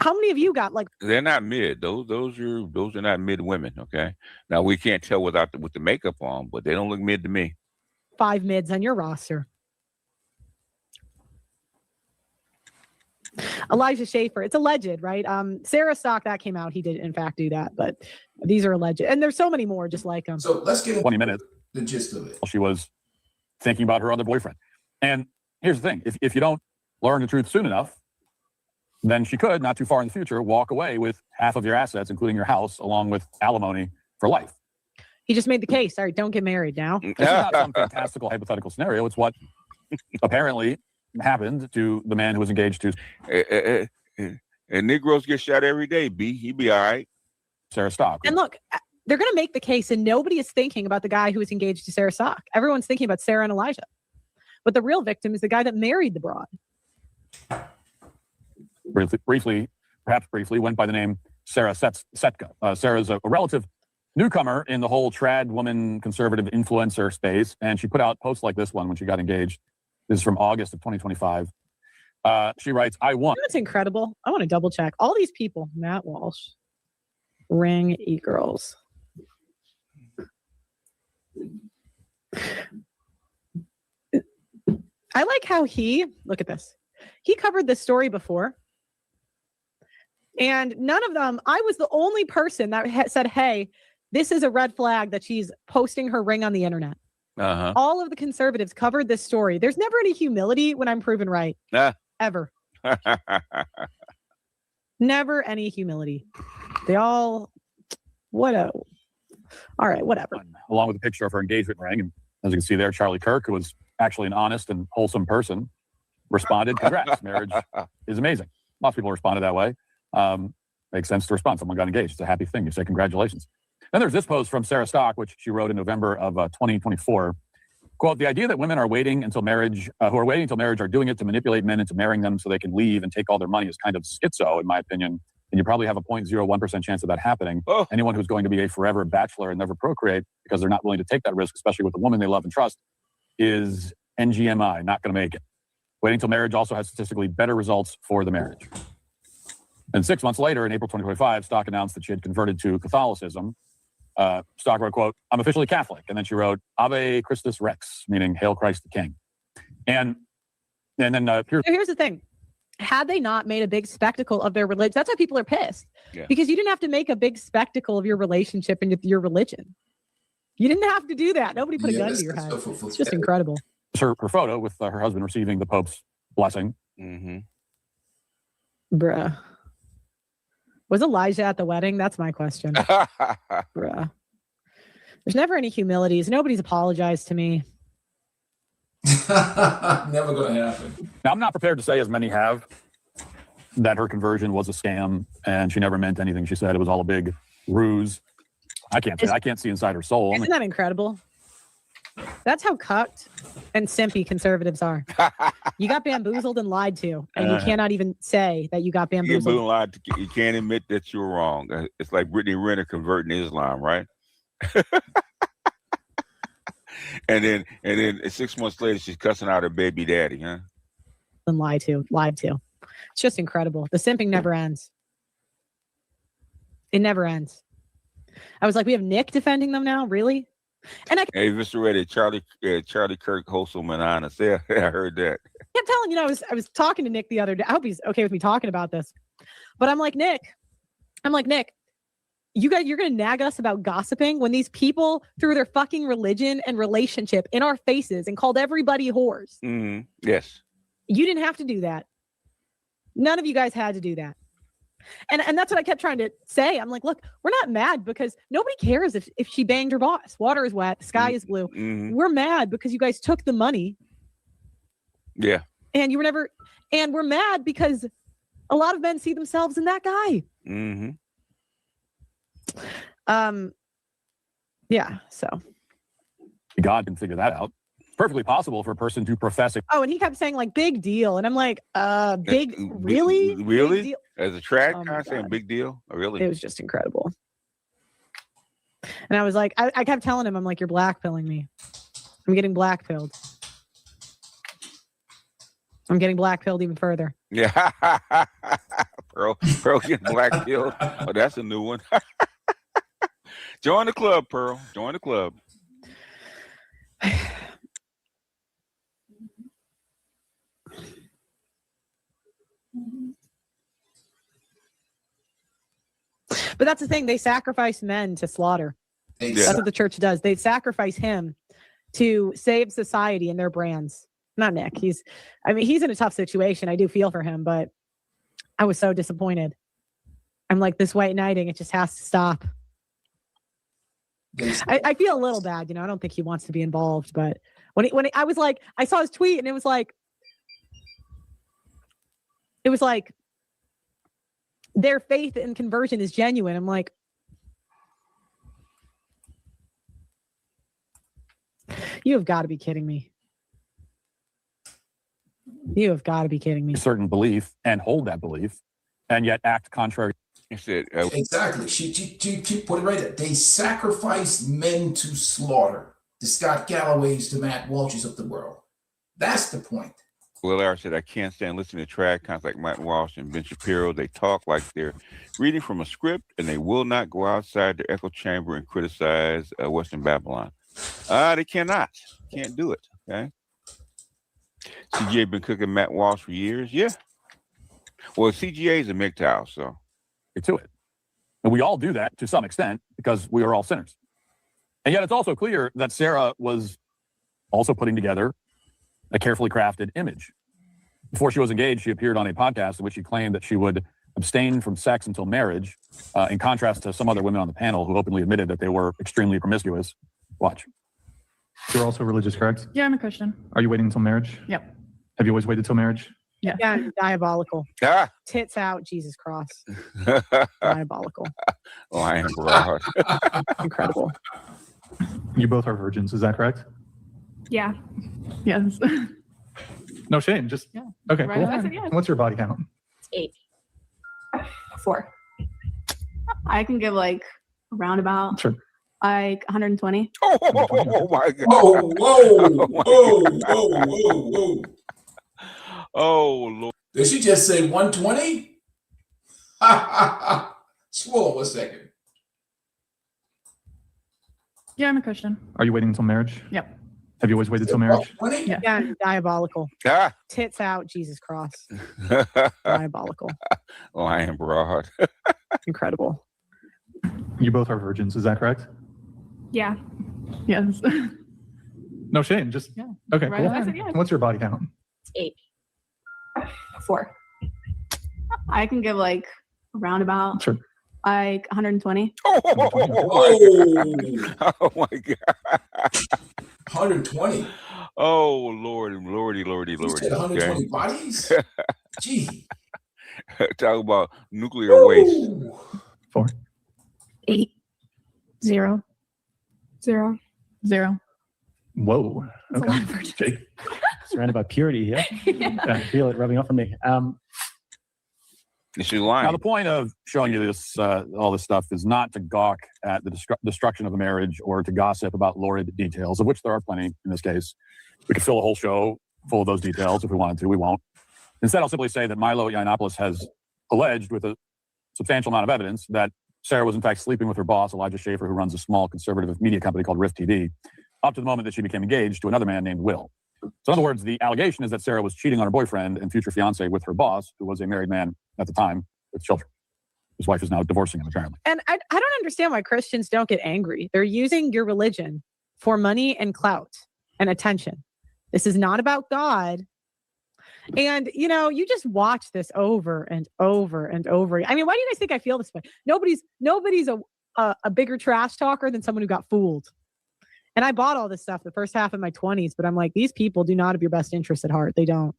how many of you got like? They're not mid. Those are not mid women. Okay. Now we can't tell with the makeup on, but they don't look mid to me. 5 mids on your roster. Elijah Schaefer. It's alleged, right? Sarah Stock, that came out. He did, in fact, do that. But these are alleged. And there's so many more just like him. So let's get 20 minutes. The gist of it. She was thinking about her other boyfriend. And here's the thing. If you don't learn the truth soon enough, then she could, not too far in the future, walk away with half of your assets, including your house, along with alimony for life. He just made the case. All right, don't get married now. This is not some fantastical hypothetical scenario. It's what apparently happened to the man who was engaged to. And Negroes get shot every day, B. He be all right. Sarah Stock. And look, they're going to make the case, and nobody is thinking about the guy who was engaged to Sarah Stock. Everyone's thinking about Sarah and Elijah. But the real victim is the guy that married the broad. Perhaps briefly, went by the name Sarah Setka. Sarah's a relative newcomer in the whole trad woman conservative influencer space, and she put out posts like this one when she got engaged. This is from August of 2025. She writes, I won. That's incredible. I want to double check. All these people, Matt Walsh, Ring E-Girls. I like how look at this. He covered this story before. And none of them, I was the only person that said, hey, this is a red flag that she's posting her ring on the internet. Uh-huh. All of the conservatives covered this story. There's never any humility when I'm proven right. Ever. Never any humility. They all, all right, whatever. Along with a picture of her engagement ring. And as you can see there, Charlie Kirk, who was actually an honest and wholesome person, responded, congrats, marriage is amazing. Lots of people responded that way. Makes sense to respond. Someone got engaged. It's a happy thing. You say congratulations. Then there's this post from Sarah Stock, which she wrote in November of 2024. Quote, the idea that women who are waiting until marriage are doing it to manipulate men into marrying them so they can leave and take all their money is kind of schizo, in my opinion. And you probably have a 0.01% chance of that happening. Oh. Anyone who's going to be a forever bachelor and never procreate because they're not willing to take that risk, especially with a woman they love and trust, is NGMI, not going to make it. Waiting until marriage also has statistically better results for the marriage. And 6 months later, in April 2025, Stock announced that she had converted to Catholicism. Stock wrote, quote, I'm officially Catholic. And then she wrote, Ave Christus Rex, meaning Hail Christ the King. And then here's the thing. Had they not made a big spectacle of their religion, that's why people are pissed. Yeah. Because you didn't have to make a big spectacle of your relationship and your religion. You didn't have to do that. Nobody put a gun to your head. It's just incredible. Her photo with her husband receiving the Pope's blessing. Mm-hmm. Bruh. Was Elijah at the wedding? That's my question. Bruh. There's never any humilities. Nobody's apologized to me. Never going to happen. Now, I'm not prepared to say, as many have, that her conversion was a scam and she never meant anything. She said it was all a big ruse. I can't see inside her soul. Isn't that incredible? That's how cucked and simpy conservatives are. You got bamboozled and lied to, and you cannot even say that you got bamboozled. You can't admit that you're wrong. It's like Brittany Renner converting to Islam, right? and then 6 months later, she's cussing out her baby daddy, huh? And lied to. It's just incredible. The simping never ends. It never ends. I was like, we have Nick defending them now, really? And hey, Mr. Reddit, Charlie Kirk, wholesome and honest. Yeah, I heard that. I'm telling you, I was talking to Nick the other day. I hope he's okay with me talking about this. But I'm like, Nick, you're going to nag us about gossiping when these people threw their fucking religion and relationship in our faces and called everybody whores. Mm-hmm. Yes. You didn't have to do that. None of you guys had to do that. And that's what I kept trying to say. I'm like, look, we're not mad because nobody cares if she banged her boss. Water is wet. Sky is blue. Mm-hmm. We're mad because you guys took the money. Yeah. And you were never, and we're mad because a lot of men see themselves in that guy. Mm-hmm. Yeah. So. God can figure that out. Perfectly possible for a person to profess it. Oh, and he kept saying like big deal. And I'm like, really? Really? Big deal? As a trad concept, big deal? Oh, really? It was just incredible. And I was like, I kept telling him, I'm like, you're blackpilling me. I'm getting blackpilled. I'm getting blackpilled even further. Yeah. Pearl getting blackpilled. Oh, that's a new one. Join the club, Pearl. Join the club. But that's the thing. They sacrifice men to slaughter. That's what the church does. They sacrifice him to save society and their brands. Not Nick. He's in a tough situation. I do feel for him, but I was so disappointed. I'm like, this white knighting, it just has to stop. I feel a little bad, I don't think he wants to be involved, but I was like, I saw his tweet and it was like their faith in conversion is genuine. I'm like, you have got to be kidding me. You have got to be kidding me. A certain belief and hold that belief and yet act contrary. Exactly. She put it right there. They sacrifice men to slaughter. The Scott Galloways, the Matt Walshes of the world. That's the point. Well, Larry said, I can't stand listening to track cons like Matt Walsh and Ben Shapiro. They talk like they're reading from a script, and they will not go outside their echo chamber and criticize Western Babylon. They cannot. Can't do it. Okay. CGA been cooking Matt Walsh for years. Yeah. Well, CGA is a MGTOW, so. To it. And we all do that to some extent because we are all sinners. And yet it's also clear that Sarah was also putting together a carefully crafted image. Before she was engaged, she appeared on a podcast in which she claimed that she would abstain from sex until marriage, in contrast to some other women on the panel who openly admitted that they were extremely promiscuous. Watch. You're also religious, correct? Yeah, I'm a Christian. Are you waiting until marriage? Yep. Have you always waited till marriage? Yeah, diabolical. Tits out, Jesus cross. Diabolical. Lying broad. Incredible. You both are virgins, is that correct? Yeah. Yes. No shame, just okay. Right. Cool. I said yes. What's your body count? 8. 4. I can give like a roundabout. Sure. Like 120. Oh my God. Whoa. Oh, Lord. Did she just say 120? Swallow 1 second. Yeah, I'm a Christian. Are you waiting until marriage? Yep. Have you always waited till marriage? Yeah, diabolical. Tits out, Jesus cross. Diabolical. Lying broad. Incredible. You both are virgins, is that correct? Yeah. Yes. No shame, just okay. Right. Cool. I said yes. What's your body count? 8. 4. I can give like a roundabout. Sure. Like 120. Oh my God. 120. Oh, lordy. You said 120 bodies? Gee. Talk about nuclear waste. 4. 8. 0. 0. 0. Whoa. That's Okay. a lot of virgins. Jake. Surrounded by purity here. Yeah. I feel it rubbing off on me. She's lying. Now, the point of showing you this, all this stuff, is not to gawk at the destruction of a marriage or to gossip about lurid details, of which there are plenty in this case. We could fill a whole show full of those details if we wanted to. We won't. Instead, I'll simply say that Milo Yiannopoulos has alleged with a substantial amount of evidence that Sarah was in fact sleeping with her boss, Elijah Schaefer, who runs a small conservative media company called Rift TV, up to the moment that she became engaged to another man named Will. So in other words, the allegation is that Sarah was cheating on her boyfriend and future fiance with her boss, who was a married man at the time with children. His wife is now divorcing him, apparently. And I don't understand why Christians don't get angry. They're using your religion for money and clout and attention. This is not about God. And, you just watch this over and over and over. I mean, why do you guys think I feel this way? Nobody's a bigger trash talker than someone who got fooled. And I bought all this stuff the first half of my 20s, but I'm like, these people do not have your best interest at heart. They don't.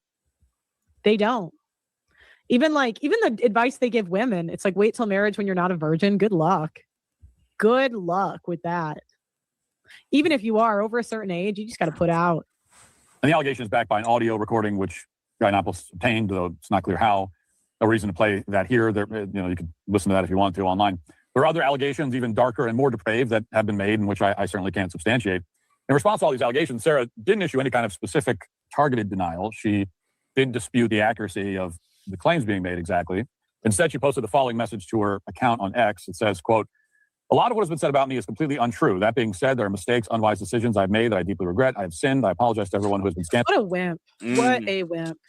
Even the advice they give women, it's like, wait till marriage when you're not a virgin. Good luck. Good luck with that. Even if you are over a certain age, you just got to put out. And the allegation is backed by an audio recording, which Yiannopoulos obtained, though it's not clear how. No reason to play that here. There, you can listen to that if you want to online. There are other allegations, even darker and more depraved, that have been made, in which I certainly can't substantiate. In response to all these allegations, Sarah didn't issue any kind of specific targeted denial. She didn't dispute the accuracy of the claims being made exactly. Instead, she posted the following message to her account on X. It says, quote, "A lot of what has been said about me is completely untrue. That being said, there are mistakes, unwise decisions I've made that I deeply regret. I have sinned. I apologize to everyone who has been scandalized." What a wimp. What a wimp.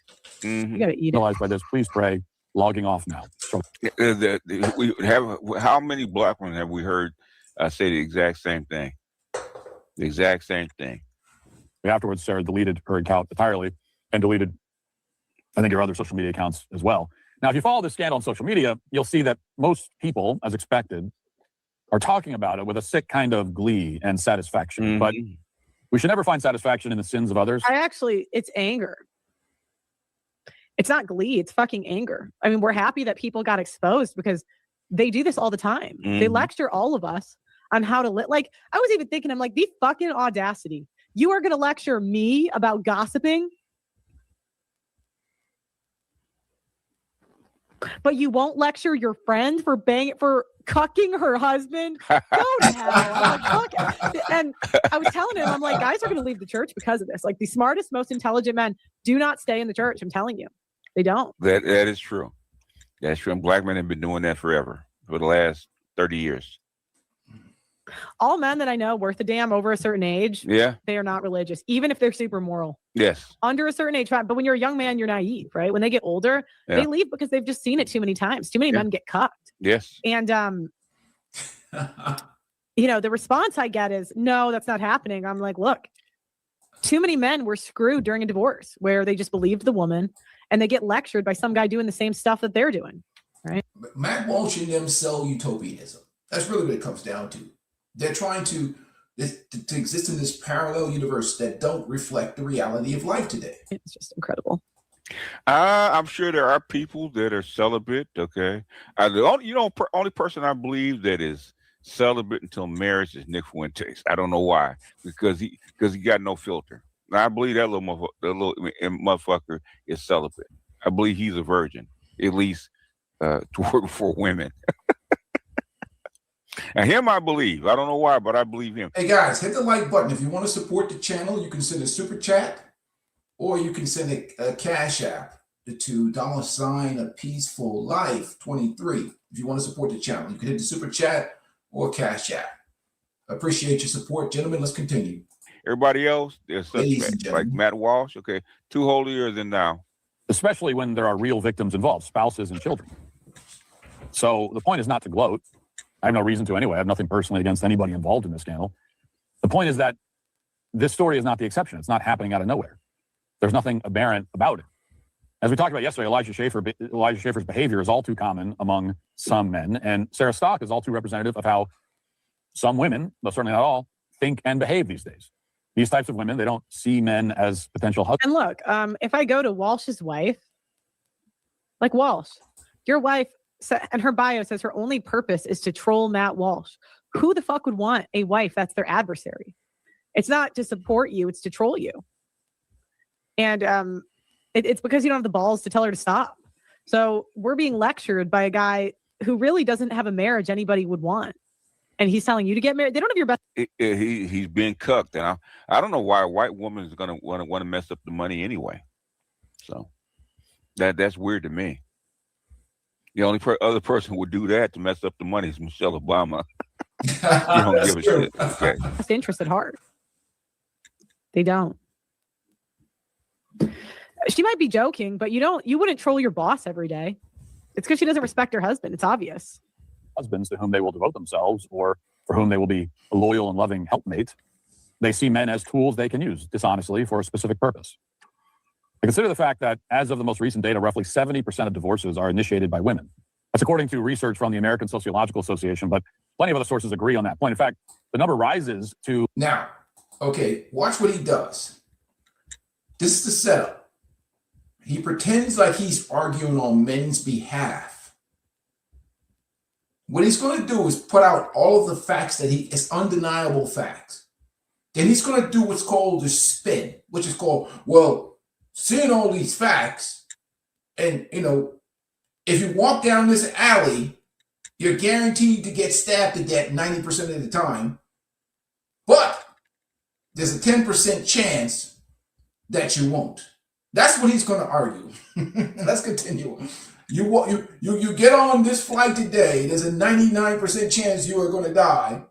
You got to eat it. By this, please pray logging off now. So, we have, how many black women have we heard say the exact same thing? The exact same thing. Afterwards, Sarah deleted her account entirely and deleted, I think, her other social media accounts as well. Now, if you follow this scandal on social media, you'll see that most people, as expected, are talking about it with a sick kind of glee and satisfaction. Mm-hmm. But we should never find satisfaction in the sins of others. It's anger. It's not glee. It's fucking anger. I mean, we're happy that people got exposed because they do this all the time. Mm-hmm. They lecture all of us on how to live. Like, I was even thinking, I'm like, the fucking audacity. You are going to lecture me about gossiping, but you won't lecture your friend for cucking her husband? Go to hell. I'm like, fuck. And I was telling him, I'm like, guys are going to leave the church because of this. Like, the smartest, most intelligent men do not stay in the church. I'm telling you. They don't. That is true. That's true. And black men have been doing that forever, for the last 30 years. All men that I know worth a damn over a certain age, they are not religious, even if they're super moral. Yes. Under a certain age, but when you're a young man, you're naive, right? When they get older, they leave because they've just seen it too many times. Too many men get cucked. Yes. And, the response I get is, no, that's not happening. I'm like, look, too many men were screwed during a divorce where they just believed the woman and they get lectured by some guy doing the same stuff that they're doing, right? Matt Walsh and them sell utopianism. That's really what it comes down to. They're trying to exist in this parallel universe that don't reflect the reality of life today. It's just incredible. I'm sure there are people that are celibate. Okay, the only person I believe that is celibate until marriage is Nick Fuentes. I don't know why, because he got no filter. I believe that little motherfucker is celibate. I believe he's a virgin, at least for women. And him, I believe. I don't know why, but I believe him. Hey, guys, hit the like button. If you want to support the channel, you can send a super chat or you can send a cash app to $a peaceful life 23. If you want to support the channel, you can hit the super chat or cash app. Appreciate your support, gentlemen. Let's continue. Everybody else, they're suspects, like Matt Walsh. Okay, 2 whole years and now. Especially when there are real victims involved, spouses and children. So the point is not to gloat. I have no reason to anyway. I have nothing personally against anybody involved in this scandal. The point is that this story is not the exception. It's not happening out of nowhere. There's nothing aberrant about it. As we talked about yesterday, Elijah Schaefer's behavior is all too common among some men, and Sarah Stock is all too representative of how some women, though certainly not all, think and behave these days. These types of women, they don't see men as potential husbands. And look, if I go to Walsh's wife, like Walsh, your wife, and her bio says her only purpose is to troll Matt Walsh. Who the fuck would want a wife that's their adversary? It's not to support you, it's to troll you. And it's because you don't have the balls to tell her to stop. So we're being lectured by a guy who really doesn't have a marriage anybody would want. And he's telling you to get married. They don't have your best. He's being cucked. And I don't know why a white woman is going to want to mess up the money anyway. So that's weird to me. The only other person who would do that to mess up the money is Michelle Obama. You don't give a shit. Okay. Best interest at heart. They don't. She might be joking, but you wouldn't troll your boss every day. It's because she doesn't respect her husband. It's obvious. Husbands to whom they will devote themselves or for whom they will be a loyal and loving helpmate. They see men as tools they can use dishonestly for a specific purpose. I consider the fact that as of the most recent data, roughly 70% of divorces are initiated by women. That's according to research from the American Sociological Association, but plenty of other sources agree on that point. In fact, the number rises to... Now, okay, watch what he does. This is the setup. He pretends like he's arguing on men's behalf. What he's going to do is put out all of the facts that it's undeniable facts. Then he's going to do what's called the spin, which is called, well, seeing all these facts, and if you walk down this alley, you're guaranteed to get stabbed to death 90% of the time, but there's a 10% chance that you won't. That's what he's going to argue. Let's continue. You get on this flight today, there's a 99% chance you are going to die,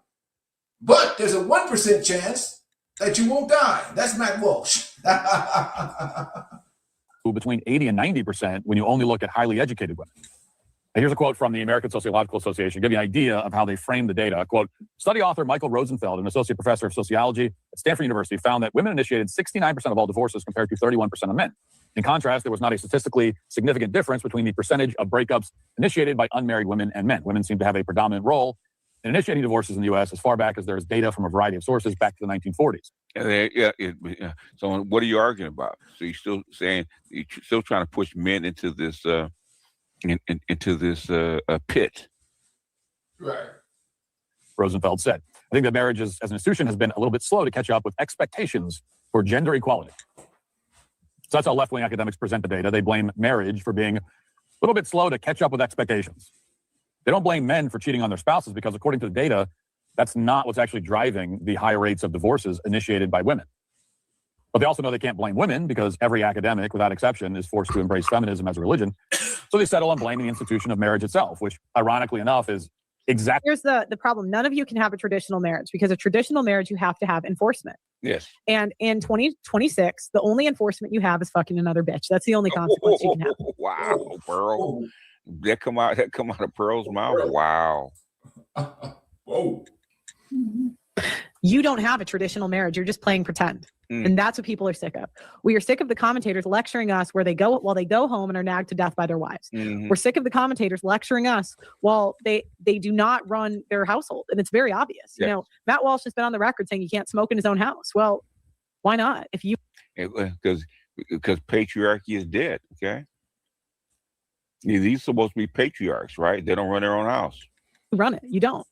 but there's a 1% chance that you won't die. That's Matt Walsh. between 80 and 90% when you only look at highly educated women. And here's a quote from the American Sociological Association, give you an idea of how they frame the data. Quote, study author Michael Rosenfeld, an associate professor of sociology at Stanford University, found that women initiated 69% of all divorces compared to 31% of men. In contrast, there was not a statistically significant difference between the percentage of breakups initiated by unmarried women and men. Women seem to have a predominant role in initiating divorces in the U.S. as far back as there is data from a variety of sources back to the 1940s. So what are you arguing about? So you're still saying, you're still trying to push men into this pit. Right. Rosenfeld said, I think that marriage as an institution has been a little bit slow to catch up with expectations for gender equality. So that's how left-wing academics present the data. They blame marriage for being a little bit slow to catch up with expectations. They don't blame men for cheating on their spouses because according to the data, that's not what's actually driving the high rates of divorces initiated by women. But they also know they can't blame women because every academic, without exception, is forced to embrace feminism as a religion. So they settle on blaming the institution of marriage itself, which ironically enough is exactly. Here's the problem. None of you can have a traditional marriage because a traditional marriage, you have to have enforcement. Yes. And in 2026, the only enforcement you have is fucking another bitch. That's the only consequence you can have. Wow, Pearl. That come out of Pearl's mouth. Wow. Whoa. You don't have a traditional marriage. You're just playing pretend. And that's what people are sick of. We are sick of the commentators lecturing us while they go home and are nagged to death by their wives. We're sick of the commentators lecturing us while they do not run their household. And it's very obvious. Yeah. You know, Matt Walsh has been on the record saying you can't smoke in his own house. Well, why not? If you because patriarchy is dead, okay? These are supposed to be patriarchs, right? They don't run their own house. run it, you don't.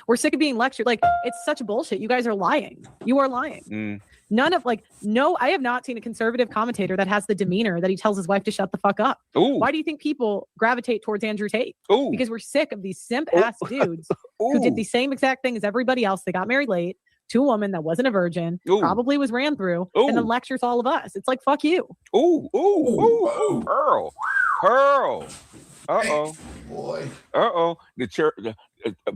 We're sick of being lectured. Like, it's such bullshit. You guys are lying. You are lying. None of I have not seen a conservative commentator that has the demeanor that he tells his wife to shut the fuck up. Ooh. Why do you think people gravitate towards Andrew Tate? Ooh. Because we're sick of these simp ass dudes who did the same exact thing as everybody else. They got married late to a woman that wasn't a virgin, probably was ran through, and then lectures all of us. It's like, fuck you. Pearl. Uh-oh. Boy. Uh-oh.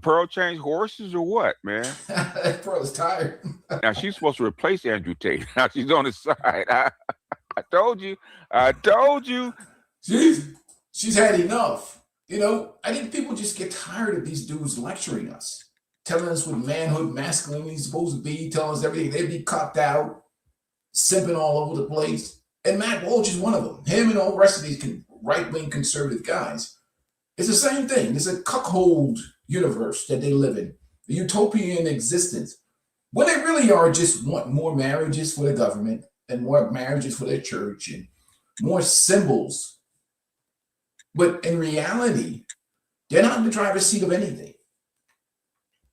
Pearl changed horses or what, man? Pearl's tired. Now she's supposed to replace Andrew Tate. Now she's on his side. I told you. She's had enough. You know, I think people just get tired of these dudes lecturing us, telling us what manhood, masculinity is supposed to be, telling us everything. They'd be copped out, simping all over the place. And Matt Walsh is one of them. Him and all the rest of these right-wing conservative guys. It's the same thing. It's a cuckold universe that they live in, a utopian existence, where they really are just want more marriages for the government and more marriages for their church and more symbols. But in reality, they're not in the driver's seat of anything.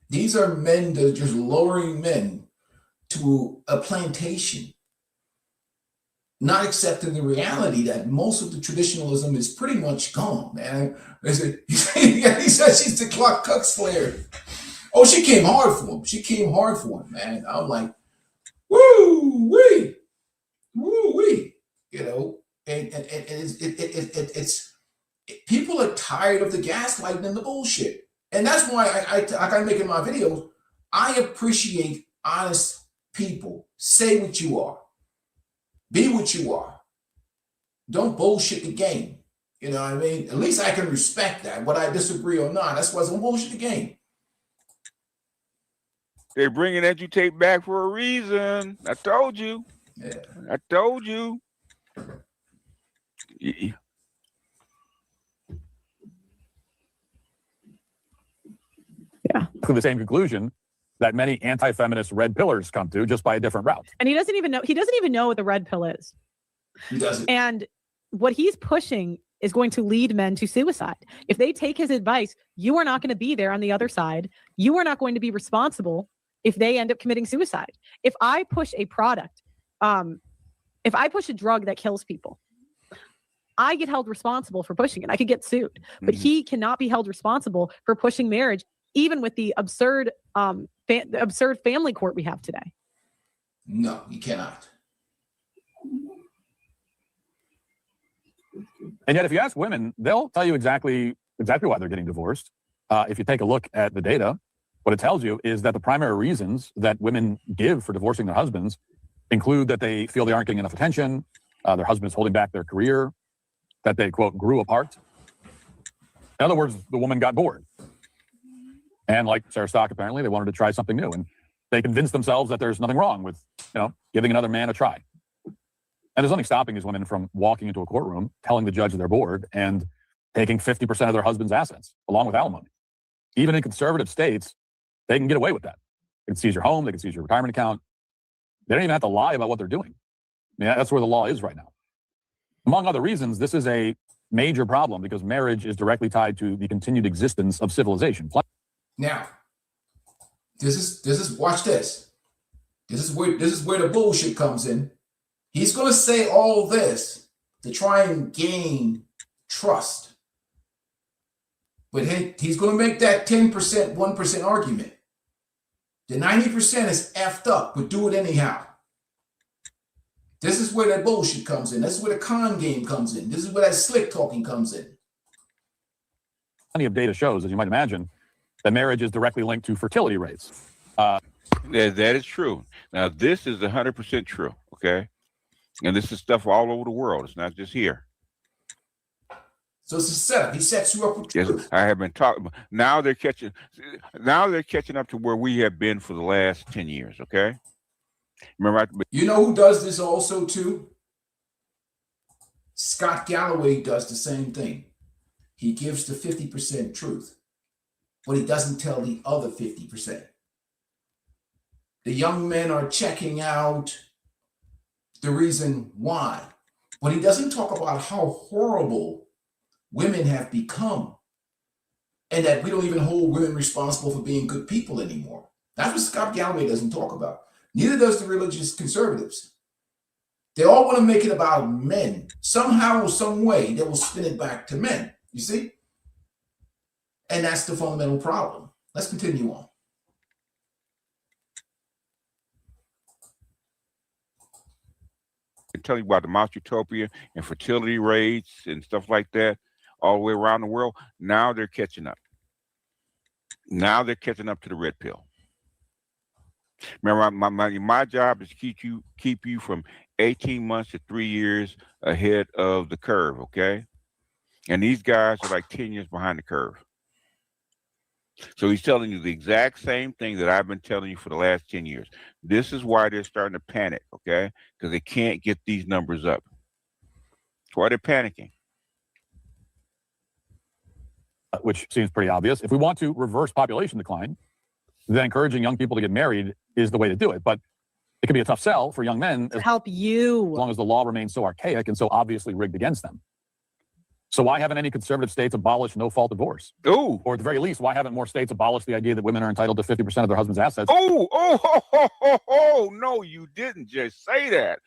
These are men that are just lowering men to a plantation, not accepting the reality that most of the traditionalism is pretty much gone, man. He said she's the Ku Klux Klan. Oh, she came hard for him. Man. I'm like, woo-wee. You know, and it's people are tired of the gaslighting and the bullshit. And that's why I gotta make in my videos, I appreciate honest people. Say what you are. Be what you are. Don't bullshit the game. You know what I mean? At least I can respect that, whether I disagree or not. That's why I don't bullshit the game. They're bringing Andrew Tate back for a reason. I told you. Yeah. I told you. Yeah. To the same conclusion that many anti-feminist red pillars come to, just by a different route. And he doesn't even know what the red pill is. He doesn't. And what he's pushing is going to lead men to suicide. If they take his advice, you are not going to be there on the other side. You are not going to be responsible if they end up committing suicide. If I push a product, if I push a drug that kills people, I get held responsible for pushing it. I could get sued, but he cannot be held responsible for pushing marriage, even with the absurd family court we have today. No, you cannot. And yet, if you ask women, they'll tell you exactly why they're getting divorced. If you take a look at the data, what it tells you is that the primary reasons that women give for divorcing their husbands include that they feel they aren't getting enough attention, their husbands holding back their career, that they, quote, grew apart. In other words, the woman got bored. And like Sarah Stock, apparently, they wanted to try something new. And they convinced themselves that there's nothing wrong with, giving another man a try. And there's nothing stopping these women from walking into a courtroom, telling the judge they're bored, and taking 50% of their husband's assets, along with alimony. Even in conservative states, they can get away with that. They can seize your home, they can seize your retirement account. They don't even have to lie about what they're doing. I mean, that's where the law is right now. Among other reasons, this is a major problem because marriage is directly tied to the continued existence of civilization. Now, this is watch this. This is where the bullshit comes in. He's going to say all this to try and gain trust. But he's going to make that 10%, 1% argument. The 90% is effed up, but do it anyhow. This is where that bullshit comes in. This is where the con game comes in. This is where that slick talking comes in. Plenty of data shows, as you might imagine, that marriage is directly linked to fertility rates. That is true. Now, this is 100% true, okay? And this is stuff all over the world. It's not just here. So it's a setup. He sets you up with truth. Yes, I have been talking. Now they're catching up to where we have been for the last 10 years, okay? Remember, you know who does this also too? Scott Galloway does the same thing. He gives the 50% truth, but he doesn't tell the other 50%. The young men are checking out, the reason why, but he doesn't talk about how horrible women have become and that we don't even hold women responsible for being good people anymore. That's what Scott Galloway doesn't talk about. Neither does the religious conservatives. They all want to make it about men. Somehow or some way, they will spin it back to men. You see? And that's the fundamental problem. Let's continue on. I tell you about the mouse utopia and fertility rates and stuff like that all the way around the world. Now they're catching up. Now they're catching up to the red pill. Remember, my job is to keep you from 18 months to 3 years ahead of the curve, okay? And these guys are like 10 years behind the curve. So he's telling you the exact same thing that I've been telling you for the last 10 years. This is why they're starting to panic, okay? Because they can't get these numbers up. That's why they're panicking. Which seems pretty obvious. If we want to reverse population decline, then encouraging young people to get married is the way to do it. But it can be a tough sell for young men to help you, as long as the law remains so archaic and so obviously rigged against them. So why haven't any conservative states abolished no-fault divorce? Oh. Or at the very least, why haven't more states abolished the idea that women are entitled to 50% of their husband's assets? Oh, no, you didn't just say that.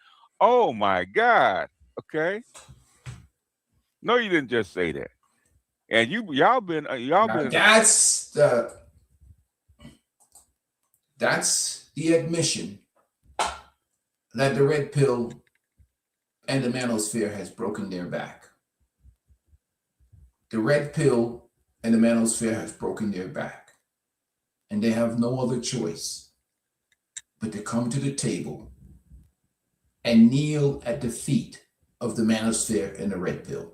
Oh, my God. Okay. No, you didn't just say that. And y'all been. That's the admission that the red pill and the manosphere has broken their back. The red pill and the manosphere has broken their back. And they have no other choice but to come to the table and kneel at the feet of the manosphere and the red pill,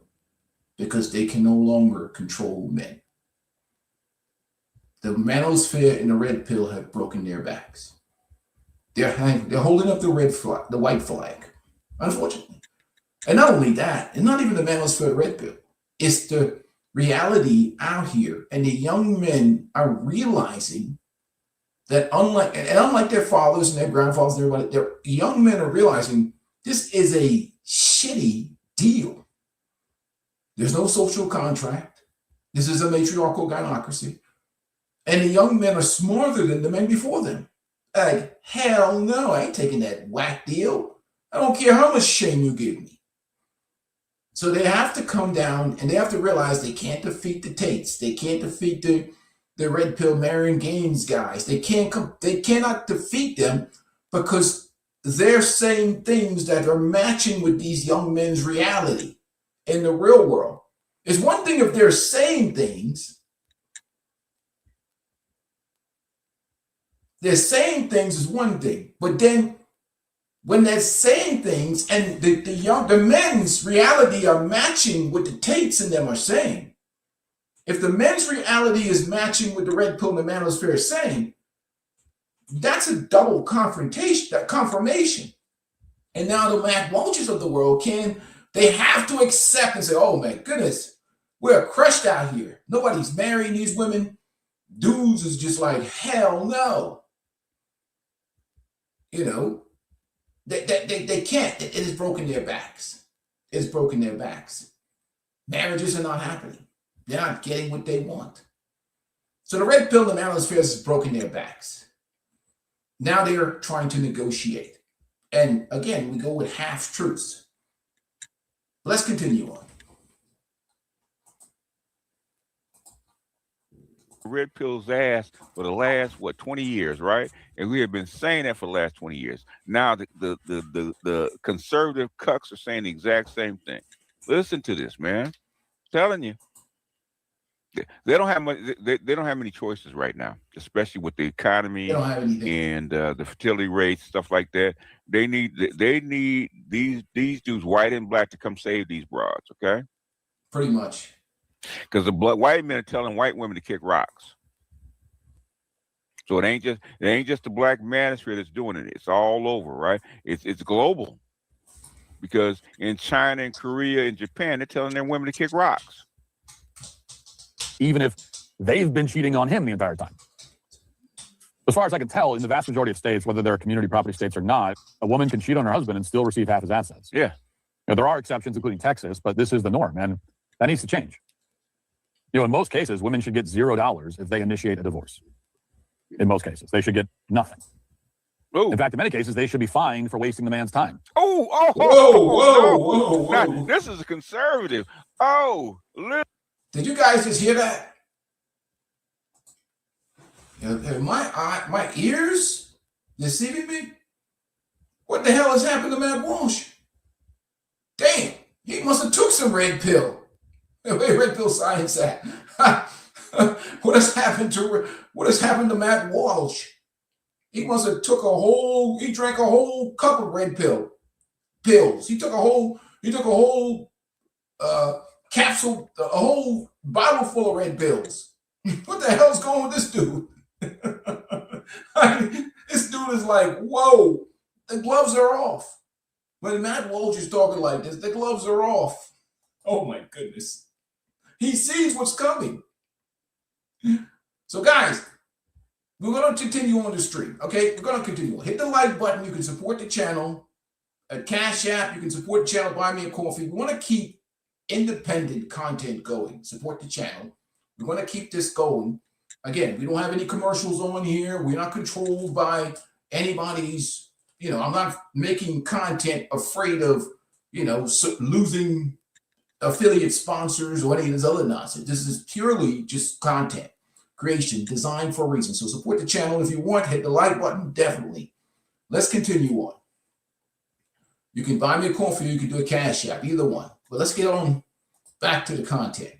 because they can no longer control men. The manosphere and the red pill have broken their backs. They're holding up the white flag, unfortunately. And not only that, and not even the manosphere and red pill, it's the reality out here. And the young men are realizing that unlike their fathers and their grandfathers and everybody, their young men are realizing this is a shitty deal. There's no social contract. This is a matriarchal gynocracy. And the young men are smarter than the men before them. Like, hell no, I ain't taking that whack deal. I don't care how much shame you give me. So they have to come down and they have to realize they can't defeat the Tates. They can't defeat the red pill Marion Gaines guys. They cannot defeat them because they're saying things that are matching with these young men's reality in the real world. It's one thing if they're saying things. They're saying things is one thing, but then when they're saying things and the men's reality are matching what the Tates and them are saying. If the men's reality is matching what the red pill and the manosphere are saying, that's a double confirmation. And now the Matt Walshes of the world they have to accept and say, oh my goodness, we're crushed out here. Nobody's marrying these women. Dudes is just like, hell no. You know, they can't. It has broken their backs. It's broken their backs. Marriages are not happening. They're not getting what they want. So the red pill and the manosphere has broken their backs. Now they're trying to negotiate. And again, we go with half truths. Let's continue on. Red pill's ass for the last 20 years, right? And we have been saying that for the last 20 years. Now the conservative cucks are saying the exact same thing. Listen to this, man. I'm telling you, they don't have much. They don't have many choices right now, especially with the economy and the fertility rates, stuff like that. They need these dudes, white and black, to come save these broads. Okay, pretty much. Because the white men are telling white women to kick rocks. So it ain't just the black manosphere that's doing it. It's all over, right? It's global. Because in China and Korea and Japan, they're telling their women to kick rocks. Even if they've been cheating on him the entire time. As far as I can tell, in the vast majority of states, whether they're community property states or not, a woman can cheat on her husband and still receive half his assets. Yeah. Now, there are exceptions, including Texas, but this is the norm, and that needs to change. You know, in most cases, women should get $0 if they initiate a divorce. In most cases, they should get nothing. Ooh. In fact, in many cases, they should be fined for wasting the man's time. Whoa. Now, this is a conservative. Did you guys just hear that? My ears deceiving me? What the hell has happened to Matt Walsh? Damn, he must have took some red pill. Where red pill science at? What has happened to Matt Walsh? He must have he drank a whole cup of red pills. He took a whole capsule, a whole bottle full of red pills. What the hell's going with this dude? This dude is like, whoa, the gloves are off. When Matt Walsh is talking like this, the gloves are off. Oh my goodness. He sees what's coming. So guys, we're going to continue on the stream. Okay, we're going to continue. Hit the like button. You can support the channel. At Cash App, you can support the channel. Buy me a coffee. We want to keep independent content going. Support the channel. We want to keep this going. Again, we don't have any commercials on here. We're not controlled by anybody's, I'm not making content afraid of, losing affiliate sponsors or any of this other nonsense. This is purely just content creation designed for a reason. So support the channel if you want. Hit the like button, definitely. Let's continue on. You can buy me a coffee, you can do a Cash App, either one. But let's get on back to the content.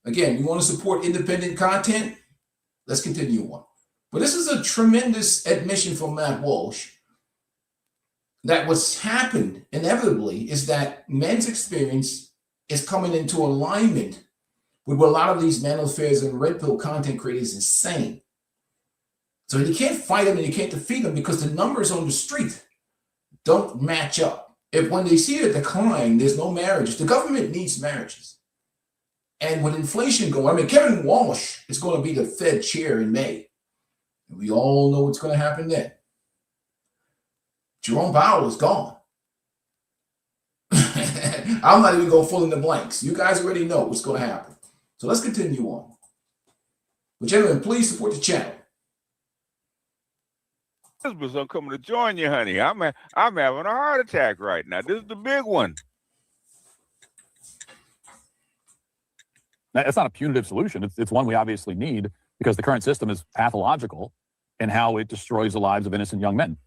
Again, you want to support independent content? Let's continue on. But this is a tremendous admission from Matt Walsh that what's happened inevitably is that men's experience is coming into alignment with what a lot of these manospheres and red pill content creators is saying. So you can't fight them and you can't defeat them because the numbers on the street don't match up. If when they see a decline, there's no marriages. The government needs marriages. And with inflation going, Kevin Walsh is going to be the Fed chair in May. And we all know what's going to happen then. Jerome Powell is gone. I'm not even going to fill in the blanks. You guys already know what's going to happen. So let's continue on. But gentlemen, please support the channel. I'm coming to join you, honey. I'm having a heart attack right now. This is the big one. That's not a punitive solution. It's one we obviously need because the current system is pathological in how it destroys the lives of innocent young men.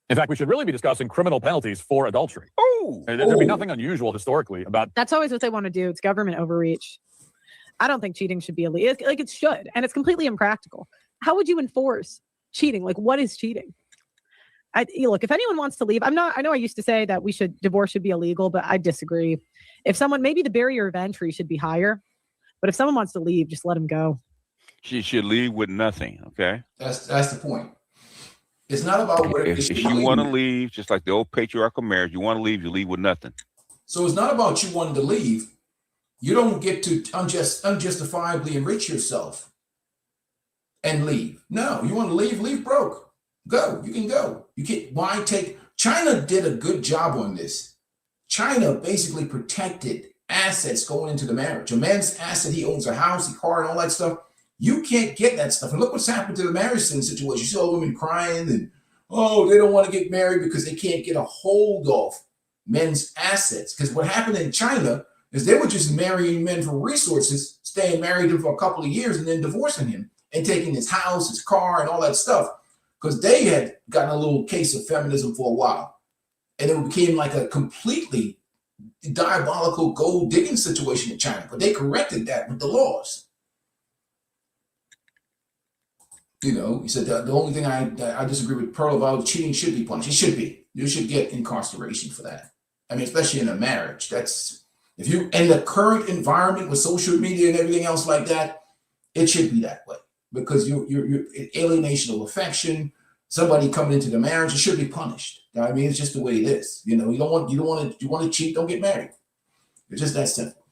In fact, we should really be discussing criminal penalties for adultery. There'd be nothing unusual historically about. That's always what they want to do. It's government overreach. I don't think cheating should be illegal. It should, and it's completely impractical. How would you enforce cheating? Like, what is cheating? Look, if anyone wants to leave, I know I used to say that divorce should be illegal, but I disagree. If someone, maybe the barrier of entry should be higher, but if someone wants to leave, just let them go. She should leave with nothing. Okay. That's the point. It's not about what if you want to leave, just like the old patriarchal marriage, you want to leave, you leave with nothing. So it's not about you wanting to leave. You don't get to unjustifiably enrich yourself and leave. No, you want to leave broke. Go. You can go. You can't. Why take? China did a good job on this. China basically protected assets going into the marriage. A man's asset, he owns a house, a car, and all that stuff. You can't get that stuff. And look what's happened to the marriage situation. You see all women crying and, oh, they don't want to get married because they can't get a hold of men's assets. Because what happened in China is they were just marrying men for resources, staying married to him for a couple of years and then divorcing him and taking his house, his car, and all that stuff. Because they had gotten a little case of feminism for a while. And it became like a completely diabolical gold digging situation in China. But they corrected that with the laws. You know, he said the only thing I disagree with Pearl about cheating should be punished. It should be. You should get incarceration for that. I mean, especially in a marriage. That's if you in the current environment with social media and everything else like that, it should be that way because you're alienation of affection. Somebody coming into the marriage, it should be punished. I mean, it's just the way it is. You know, you want to cheat, don't get married. It's just that simple.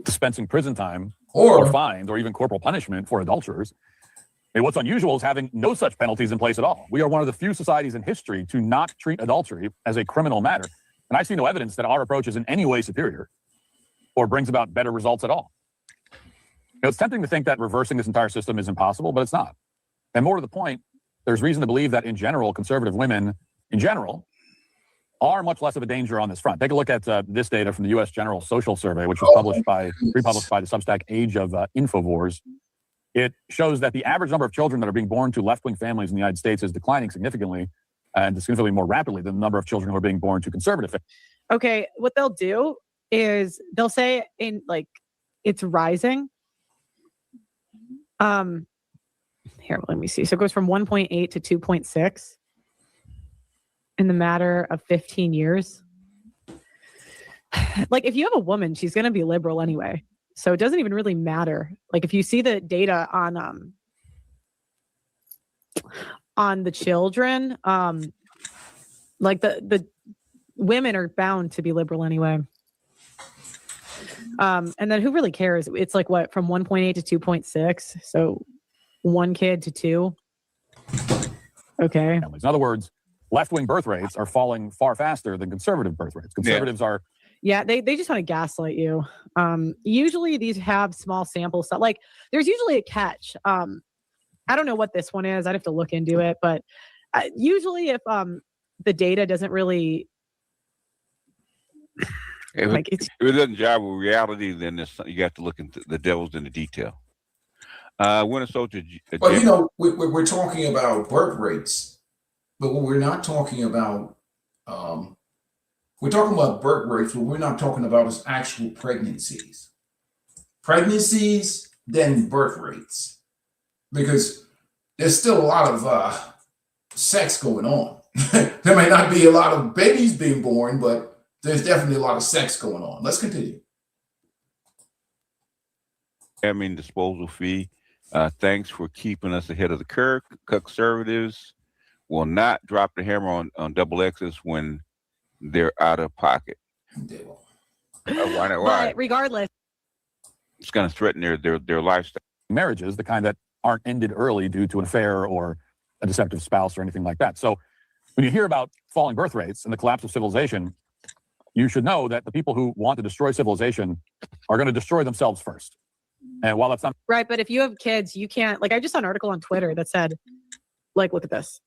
Dispensing prison time or fines or even corporal punishment for adulterers. And what's unusual is having no such penalties in place at all. We are one of the few societies in history to not treat adultery as a criminal matter. And I see no evidence that our approach is in any way superior or brings about better results at all. You know, it's tempting to think that reversing this entire system is impossible, but it's not. And more to the point, there's reason to believe that in general, conservative women in general are much less of a danger on this front. Take a look at this data from the U.S. General Social Survey, which was republished by the Substack Age of Infowars. It shows that the average number of children that are being born to left-wing families in the United States is declining significantly and significantly more rapidly than the number of children who are being born to conservative families. Okay, what they'll do is they'll say it's rising. Here, let me see. So it goes from 1.8 to 2.6 in the matter of 15 years. Like if you have a woman, she's going to be liberal anyway. So it doesn't even really matter. Like if you see the data on the children, like the women are bound to be liberal anyway. And then who really cares? It's like what, from 1.8 to 2.6. So 1 kid to 2. Okay. In other words, left-wing birth rates are falling far faster than conservative birth rates. Conservatives are. Yeah, they just want to gaslight you. Usually these have small sample stuff. Like there's usually a catch. I don't know what this one is. I'd have to look into it. But usually if the data doesn't really... If it doesn't jive with reality, then you have to look into the devil's in the detail. Winter Soldier. Well, you know, we're talking about birth rates, but what we're not talking about, we're talking about birth rates, but we're not talking about is actual pregnancies. Pregnancies, then birth rates, because there's still a lot of sex going on. There may not be a lot of babies being born, but there's definitely a lot of sex going on. Let's continue. Disposal fee. Thanks for keeping us ahead of the curve. Conservatives will not drop the hammer on double X's when they're out of pocket. Why not? Why? But regardless, it's going to threaten their lifestyle. Marriages, the kind that aren't ended early due to an affair or a deceptive spouse or anything like that. So when you hear about falling birth rates and the collapse of civilization, you should know that the people who want to destroy civilization are going to destroy themselves first. And while that's not right, but if you have kids, you can't. Like I just saw an article on Twitter that said, like, look at this.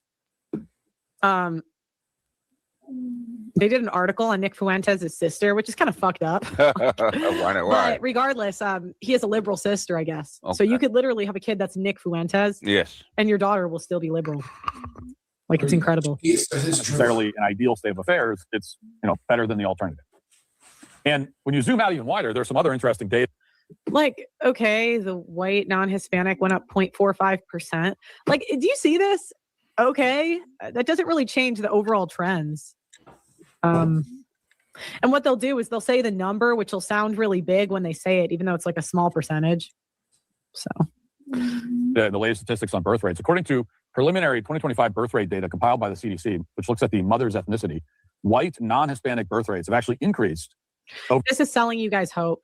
They did an article on Nick Fuentes' sister, which is kind of fucked up. Why not? Why? But regardless, he has a liberal sister, I guess. Okay. So you could literally have a kid that's Nick Fuentes. Yes. And your daughter will still be liberal. Like it's incredible. It's necessarily an ideal state of affairs. It's better than the alternative. And when you zoom out even wider, there's some other interesting data. Like, okay, the white non-Hispanic went up 0.45%. Like, do you see this? Okay, that doesn't really change the overall trends. And what they'll do is they'll say the number, which will sound really big when they say it, even though it's like a small percentage. So the latest statistics on birth rates, according to preliminary 2025 birth rate data compiled by the CDC, which looks at the mother's ethnicity, white non-Hispanic birth rates have actually increased. This is selling you guys hope.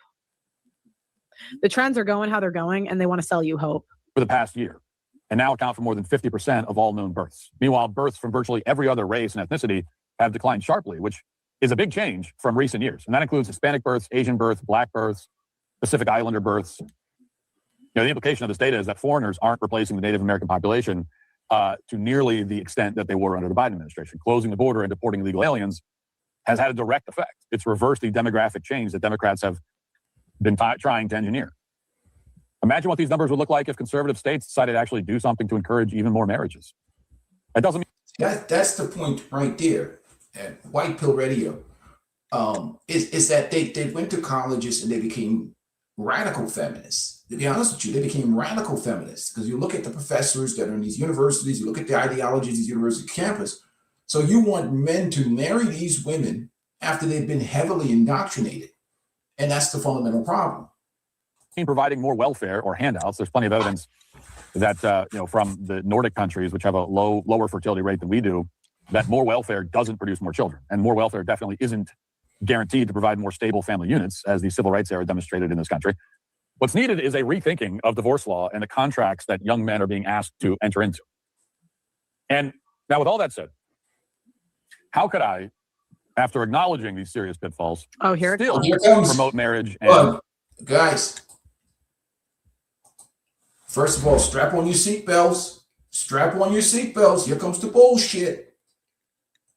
The trends are going how they're going, and they want to sell you hope. For the past year, and now account for more than 50% of all known births. Meanwhile, births from virtually every other race and ethnicity have declined sharply, which is a big change from recent years. And that includes Hispanic births, Asian births, Black births, Pacific Islander births. The implication of this data is that foreigners aren't replacing the Native American population to nearly the extent that they were under the Biden administration. Closing the border and deporting illegal aliens has had a direct effect. It's reversed the demographic change that Democrats have been trying to engineer. Imagine what these numbers would look like if conservative states decided to actually do something to encourage even more marriages. That doesn't mean that's the point right there at White Pill Radio. Is that they went to colleges and they became radical feminists. To be honest with you, they became radical feminists because you look at the professors that are in these universities, you look at the ideologies of these university campus. So you want men to marry these women after they've been heavily indoctrinated. And that's the fundamental problem. Providing more welfare or handouts. There's plenty of evidence that from the Nordic countries, which have a lower fertility rate than we do, that more welfare doesn't produce more children, and more welfare definitely isn't guaranteed to provide more stable family units, as the civil rights era demonstrated in this country. What's needed is a rethinking of divorce law and the contracts that young men are being asked to enter into. And now, with all that said, how could I, after acknowledging these serious pitfalls, still promote marriage? And guys. First of all, strap on your seatbelts. Strap on your seatbelts. Here comes the bullshit.